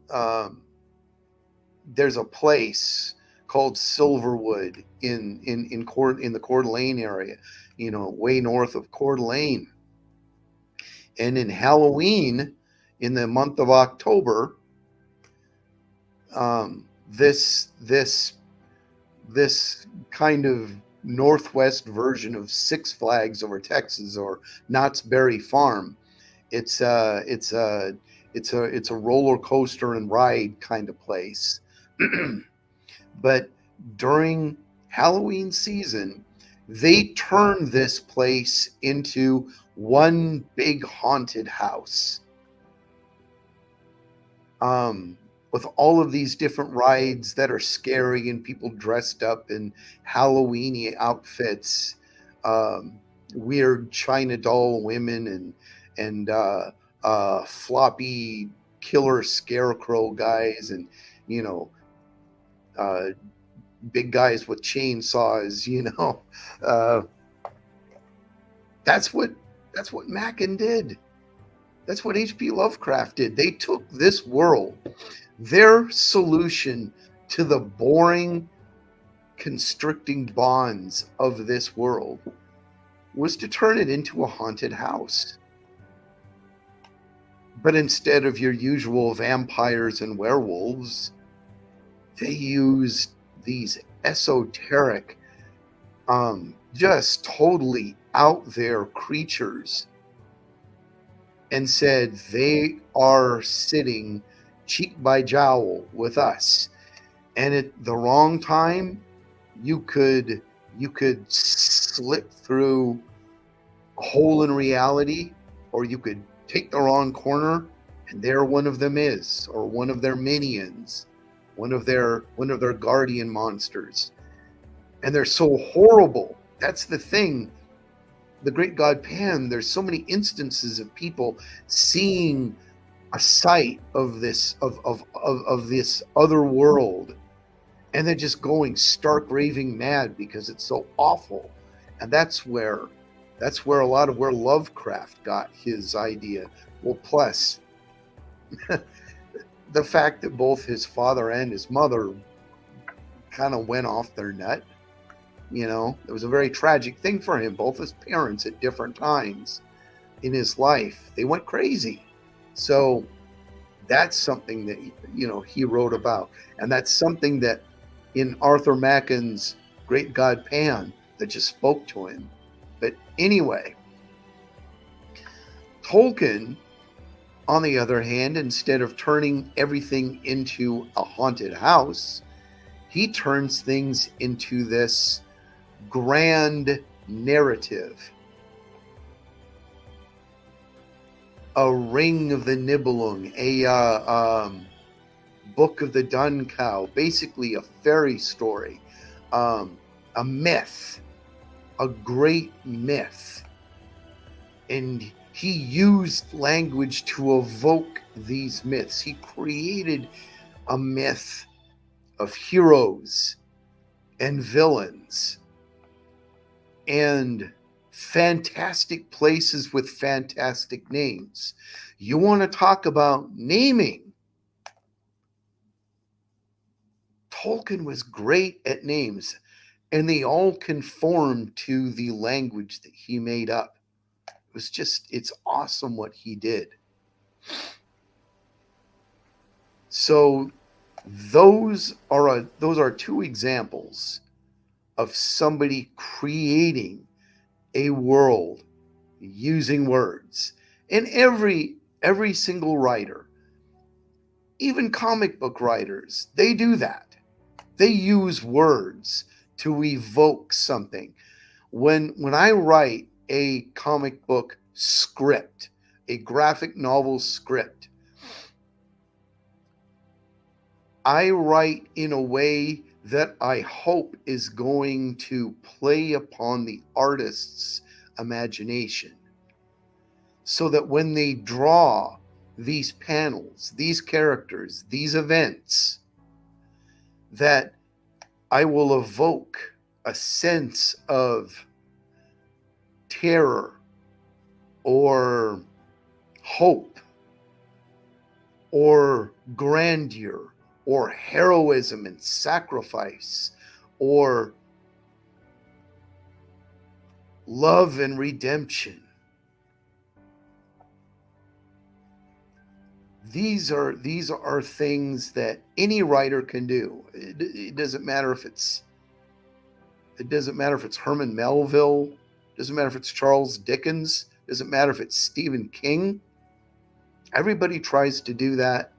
there's a place called Silverwood in the Coeur d'Alene area, you know, way north of Coeur d'Alene. And in Halloween, in the month of October, this kind of Northwest version of Six Flags over Texas, or Knott's Berry Farm, it's a roller coaster and ride kind of place. But during Halloween season, they turn this place into one big haunted house, with all of these different rides that are scary and people dressed up in Halloweeny outfits, weird China doll women and floppy killer scarecrow guys, and you know, big guys with chainsaws. You know, that's what Machen did. That's what H.P. Lovecraft did. They took this world, their solution to the boring, constricting bonds of this world was to turn it into a haunted house. But instead of your usual vampires and werewolves, they used these esoteric, just totally out there creatures, and said they are sitting cheek by jowl with us. And at the wrong time, you could slip through a hole in reality, or you could take the wrong corner, and there one of them is, or one of their minions, one of their guardian monsters. And they're so horrible. That's the thing. The Great God Pan, there's so many instances of people seeing a sight of this of this other world, and they're just going stark raving mad because it's so awful. And that's where a lot of where Lovecraft got his idea. Well, plus the fact that both his father and his mother kind of went off their nut. You know, it was a very tragic thing for him. Both his parents at different times in his life, they went crazy. So that's something that, you know, he wrote about. And that's something that in Arthur Machen's Great God Pan that just spoke to him. But anyway, Tolkien, on the other hand, instead of turning everything into a haunted house, he turns things into this grand narrative. A Ring of the Nibelung, a Book of the Dun Cow, basically a fairy story, a myth, a great myth. And he used language to evoke these myths. He created a myth of heroes and villains and fantastic places with fantastic names. You want to talk about naming? Tolkien was great at names. and they all conformed to the language that he made up. It's awesome what he did. So those are two examples of somebody creating a world using words. And every single writer, even comic book writers, they do that. They use words to evoke something. When I write a comic book script, a graphic novel script, I write in a way that I hope is going to play upon the artist's imagination, so that when they draw these panels, these characters, these events, that I will evoke a sense of terror or hope or grandeur or heroism and sacrifice or love and redemption. These are things that any writer can do. It doesn't matter if it's Herman Melville, doesn't matter if it's Charles Dickens, doesn't matter if it's Stephen King. Everybody tries to do that,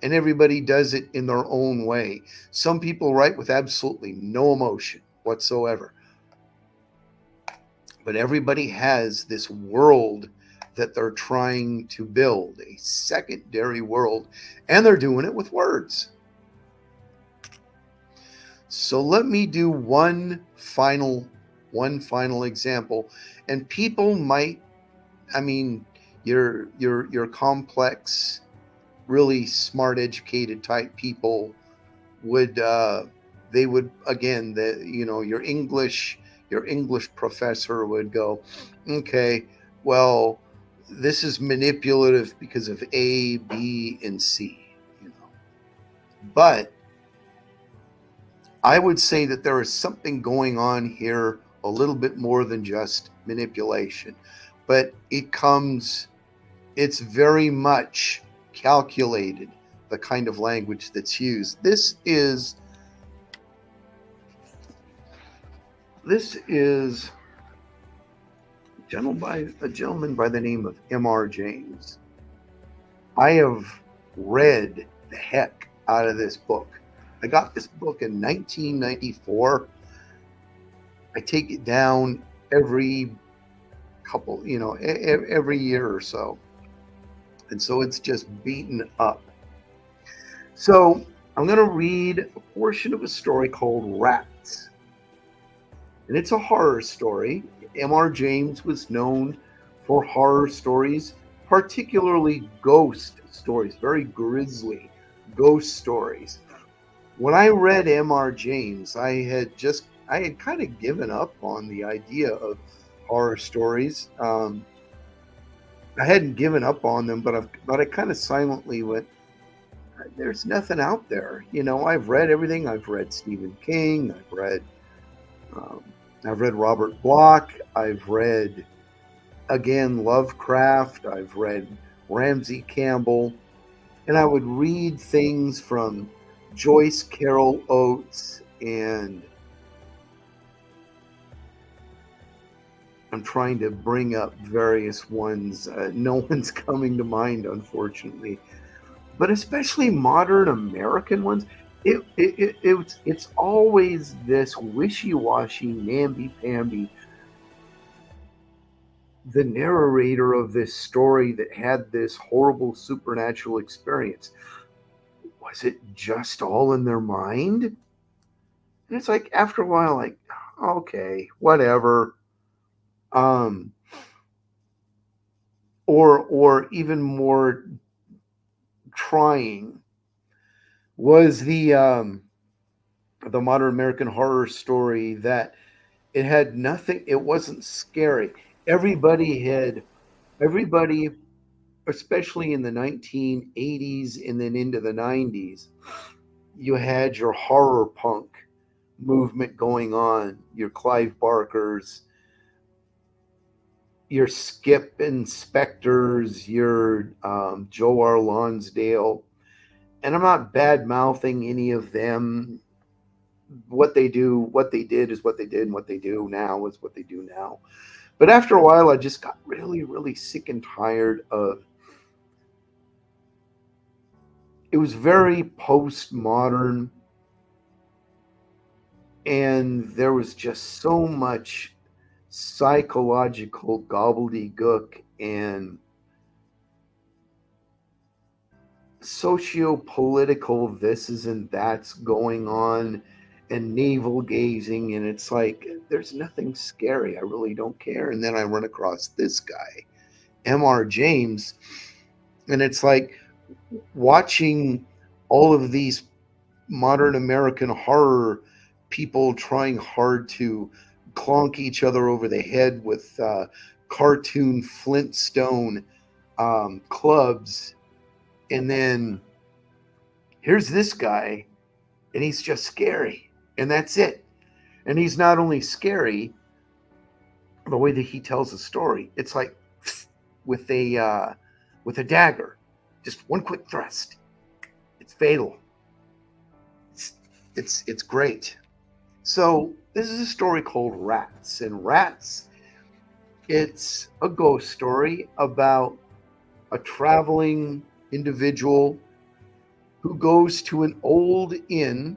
and everybody does it in their own way. Some people write with absolutely no emotion whatsoever. But everybody has this world that they're trying to build, a secondary world, and they're doing it with words. So let me do one final example. And people might, your complex, really smart, educated type people would they would, again, your English professor would go, okay, well, this is manipulative because of A, B, and C. But I would say that there is something going on here a little bit more than just manipulation. But it's very much calculated, the kind of language that's used. This is a gentleman by the name of M.R. James. I have read the heck out of this book. I got this book in 1994. I take it down every every year or so. And so it's just beaten up. So I'm going to read a portion of a story called Rats. And it's a horror story. M.R. James was known for horror stories, particularly ghost stories, very grisly ghost stories. When I read M.R. James, I had kind of given up on the idea of horror stories. I hadn't given up on them, but I kind of silently went, there's nothing out there. I've read everything. I've read Stephen King. I've read Robert Bloch. I've read, again, Lovecraft. I've read Ramsey Campbell. And I would read things from Joyce Carol Oates, and I'm trying to bring up various ones. No one's coming to mind, unfortunately. But especially modern American ones. It's always this wishy-washy, namby-pamby. The narrator of this story that had this horrible supernatural experience, was it just all in their mind? And it's like, after a while, like, okay, whatever. Or even more trying was the modern American horror story that it had nothing. It wasn't scary. Everybody, especially in the 1980s and then into the 90s, you had your horror punk movement going on, your Clive Barkers, your Skip Inspectors, your Joe R. Lonsdale. And I'm not bad mouthing any of them. What they do, what they did is what they did, and what they do now is what they do now. But after a while, I just got really, really sick and tired of. It was very postmodern, and there was just so much psychological gobbledygook and socio-political this and that's going on, and navel gazing, and it's like there's nothing scary. I really don't care. And then I run across this guy, M.R. James, and it's like watching all of these modern American horror people trying hard to clonk each other over the head with cartoon Flintstone clubs. And then here's this guy, and he's just scary. And that's it. And he's not only scary, the way that he tells a story, it's like with a dagger, just one quick thrust. It's fatal. It's great. So this is a story called Rats, and Rats, it's a ghost story about a traveling individual who goes to an old inn,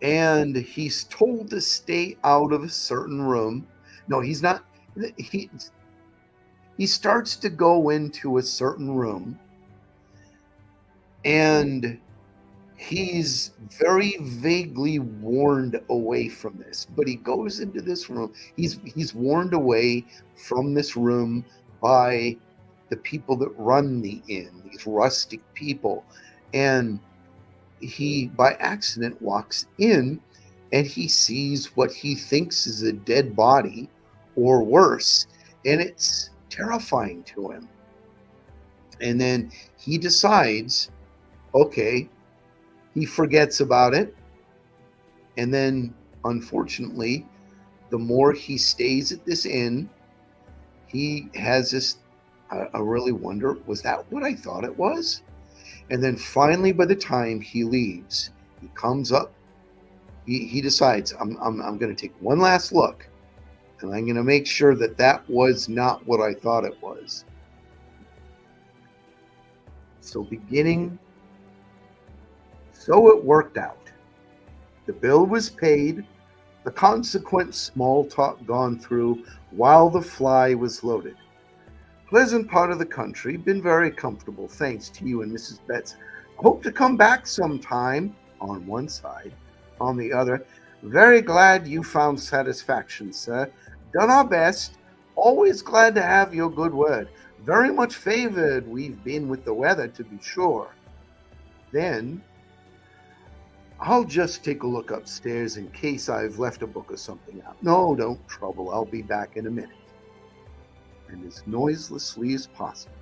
and he's told to stay out of a certain room. No, he's not. He starts to go into a certain room, and he's very vaguely warned away from this. But he goes into this room. He's warned away from this room by the people that run the inn, these rustic people. And he, by accident, walks in, and he sees what he thinks is a dead body or worse. And it's terrifying to him. And then he decides, okay, he forgets about it. And then, unfortunately, the more he stays at this inn, he has this, I really wonder, was that what I thought it was? And then finally, by the time he leaves, he comes up, he decides, I'm going to take one last look, and I'm going to make sure that that was not what I thought it was. So it worked out. The bill was paid, the consequent small talk gone through while the fly was loaded. Pleasant part of the country, been very comfortable, thanks to you and Mrs. Betts. Hope to come back sometime, on one side. On the other, very glad you found satisfaction, sir. Done our best. Always glad to have your good word. Very much favored we've been with the weather, to be sure. Then, I'll just take a look upstairs in case I've left a book or something out. No, don't trouble. I'll be back in a minute. And as noiselessly as possible,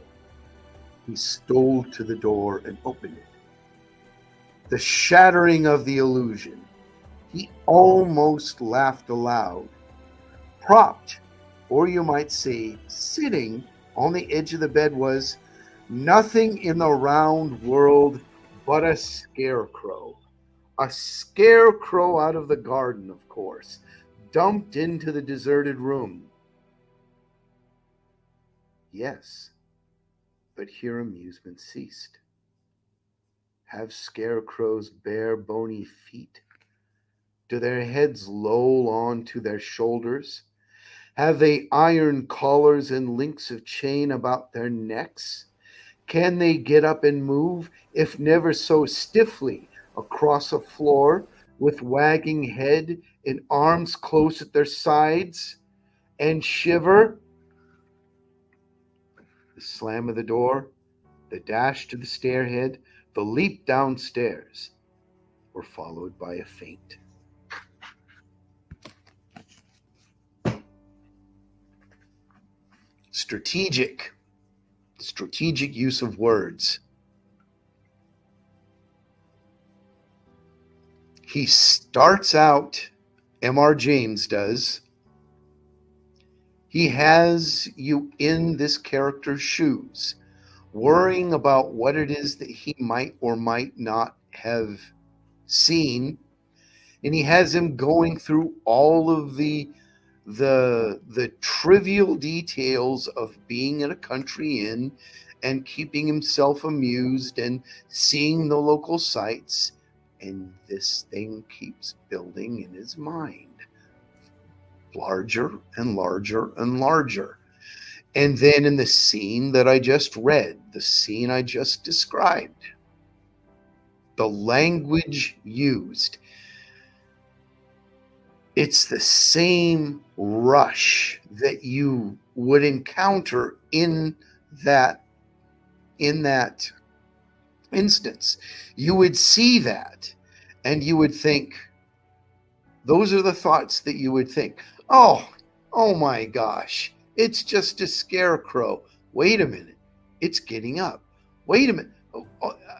he stole to the door and opened it. The shattering of the illusion. He almost laughed aloud. Propped, or you might say, sitting on the edge of the bed was nothing in the round world but a scarecrow. A scarecrow out of the garden, of course, dumped into the deserted room. Yes, but here amusement ceased. Have scarecrows bare bony feet? Do their heads loll on to their shoulders? Have they iron collars and links of chain about their necks? Can they get up and move, if never so stiffly, across a floor, with wagging head and arms close at their sides, and shiver? The slam of the door, the dash to the stairhead, the leap downstairs were followed by a faint. Strategic use of words. He starts out, M.R. James does, he has you in this character's shoes, worrying about what it is that he might or might not have seen, and he has him going through all of the trivial details of being in a country inn and keeping himself amused and seeing the local sights, and this thing keeps building in his mind, larger and larger and larger. And then in the scene that I just read, the scene I just described, the language used, it's the same rush that you would encounter in that instance. You would see that and you would think, those are the thoughts that you would think. Oh my gosh, it's just a scarecrow. Wait a minute, it's getting up. Wait a minute.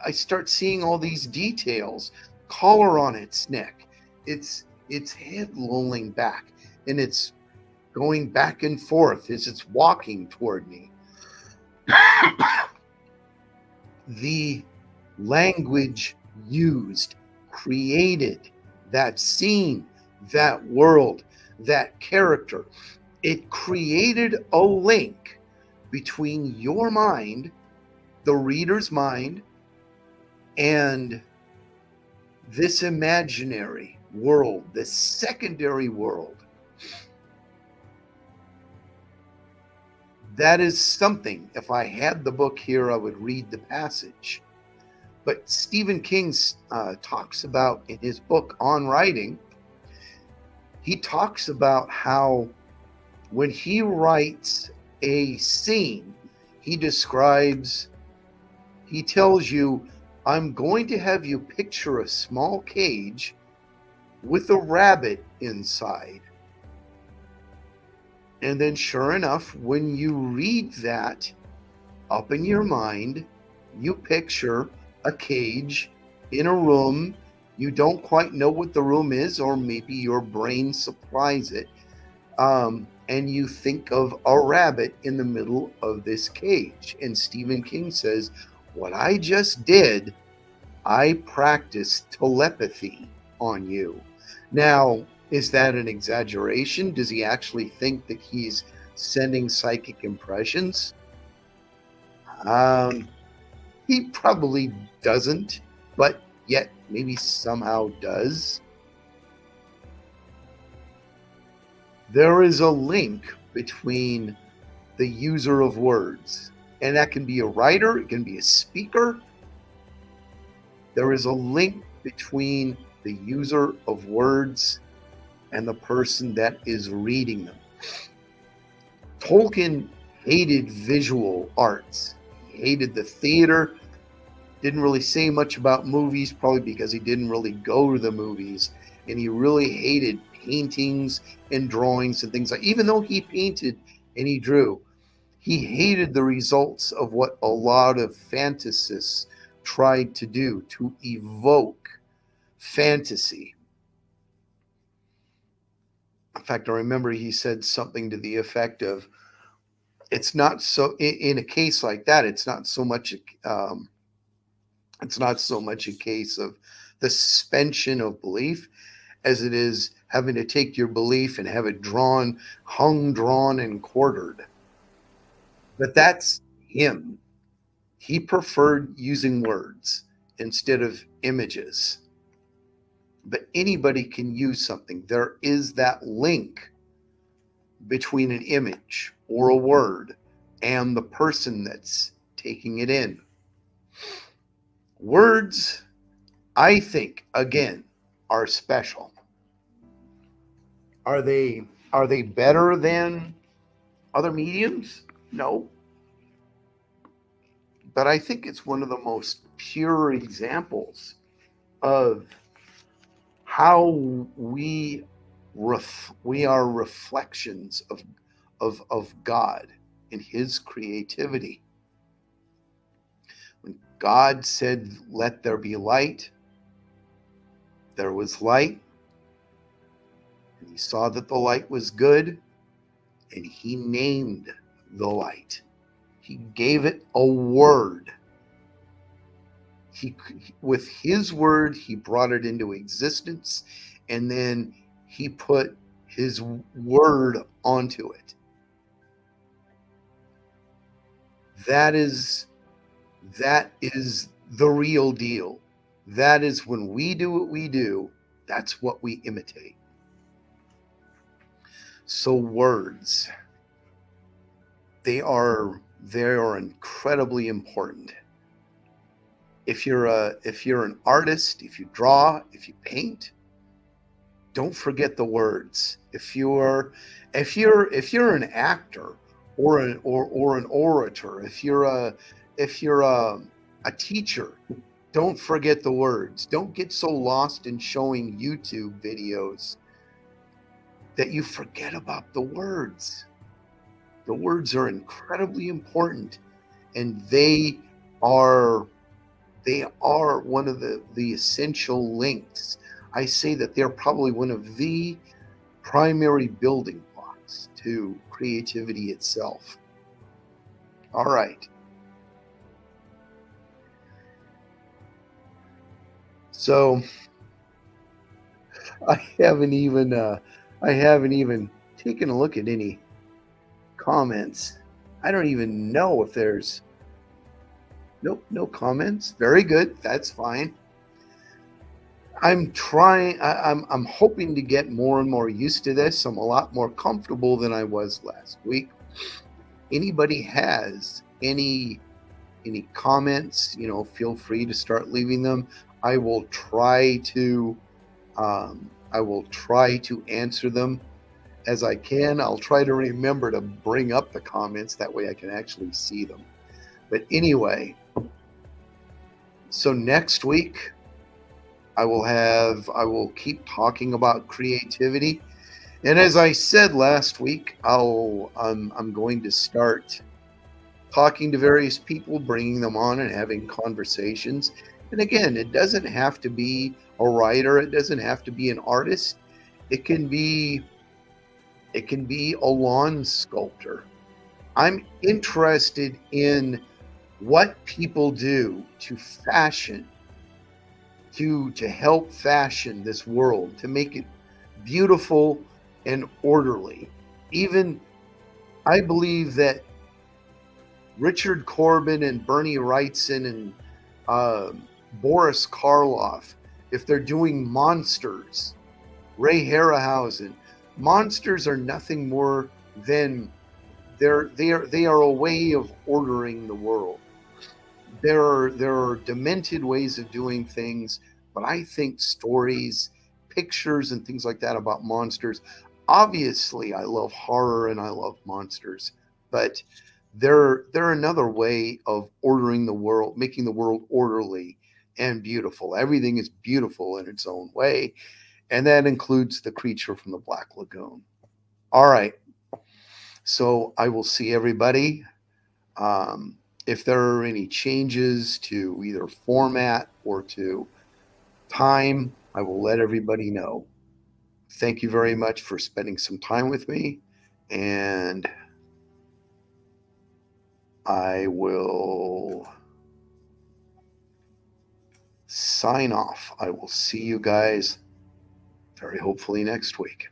I start seeing all these details. Collar on its neck. Its head lolling back, and it's going back and forth as it's walking toward me. The language used created that scene, that world, that character. It created a link between your mind, the reader's mind, and this imaginary world, this secondary world. That is something, if I had the book here, I would read the passage. But Stephen King talks about in his book On Writing, he talks about how when he writes a scene, he tells you, I'm going to have you picture a small cage with a rabbit inside. And then sure enough, when you read that up in your mind, you picture a cage in a room. You don't quite know what the room is, or maybe your brain supplies it. And you think of a rabbit in the middle of this cage. And Stephen King says, what I just did, I practiced telepathy on you. Now, is that an exaggeration? Does he actually think that he's sending psychic impressions? He probably doesn't, but yet maybe somehow does. There is a link between the user of words, and that can be a writer, it can be a speaker. There is a link between the user of words and the person that is reading them. Tolkien hated visual arts. He hated the theater, didn't really say much about movies, probably because he didn't really go to the movies, and he really hated paintings and drawings and things like, even though he painted and he drew, he hated the results of what a lot of fantasists tried to do, to evoke fantasy. In fact, I remember he said something to the effect of, it's not so, in a case like that, it's not so much a case of the suspension of belief as it is having to take your belief and have it hung, drawn, and quartered. But that's him. He preferred using words instead of images. But anybody can use something. There is that link between an image or a word and the person that's taking it in. Words, I think, again, are special. Are they better than other mediums? No. But I think it's one of the most pure examples of how we are reflections of God and his creativity. When God said, let there be light, there was light, and he saw that the light was good, and he named the light. He gave it a word. With his word, he brought it into existence, and then he put his word onto it. That is the real deal. That is when we do what we do, that's what we imitate. So words, they are incredibly important. If you're an artist, if you draw, if you paint, don't forget the words. If you're an actor or an orator, if you're a teacher, don't forget the words. Don't get so lost in showing YouTube videos that you forget about the words. The words are incredibly important, and they are one of the essential links. I say that they're probably one of the primary building blocks to creativity itself. All right. So I haven't even taken a look at any comments. I don't even know if there's no comments. Very good. That's fine. I'm hoping to get more and more used to this. I'm a lot more comfortable than I was last week. Anybody has any comments, feel free to start leaving them. I will try to answer them as I can. I'll try to remember to bring up the comments, that way I can actually see them. But anyway, so next week I will keep talking about creativity. And as I said last week, I'm going to start talking to various people, bringing them on and having conversations. And again, it doesn't have to be a writer. It doesn't have to be an artist. It can be a lawn sculptor. I'm interested in what people do to fashion, to help fashion this world, to make it beautiful and orderly. Even I believe that Richard Corbin and Bernie Wrightson and Boris Karloff, if they're doing monsters, Ray Harryhausen, monsters are nothing more than they are a way of ordering the world. There are demented ways of doing things, but I think stories, pictures, and things like that about monsters. Obviously, I love horror and I love monsters, but they're another way of ordering the world, making the world orderly and beautiful. Everything is beautiful in its own way, and that includes the creature from the Black Lagoon. All right. So I will see everybody. If there are any changes to either format or to time, I will let everybody know. Thank you very much for spending some time with me, and I will sign off. I will see you guys very hopefully next week.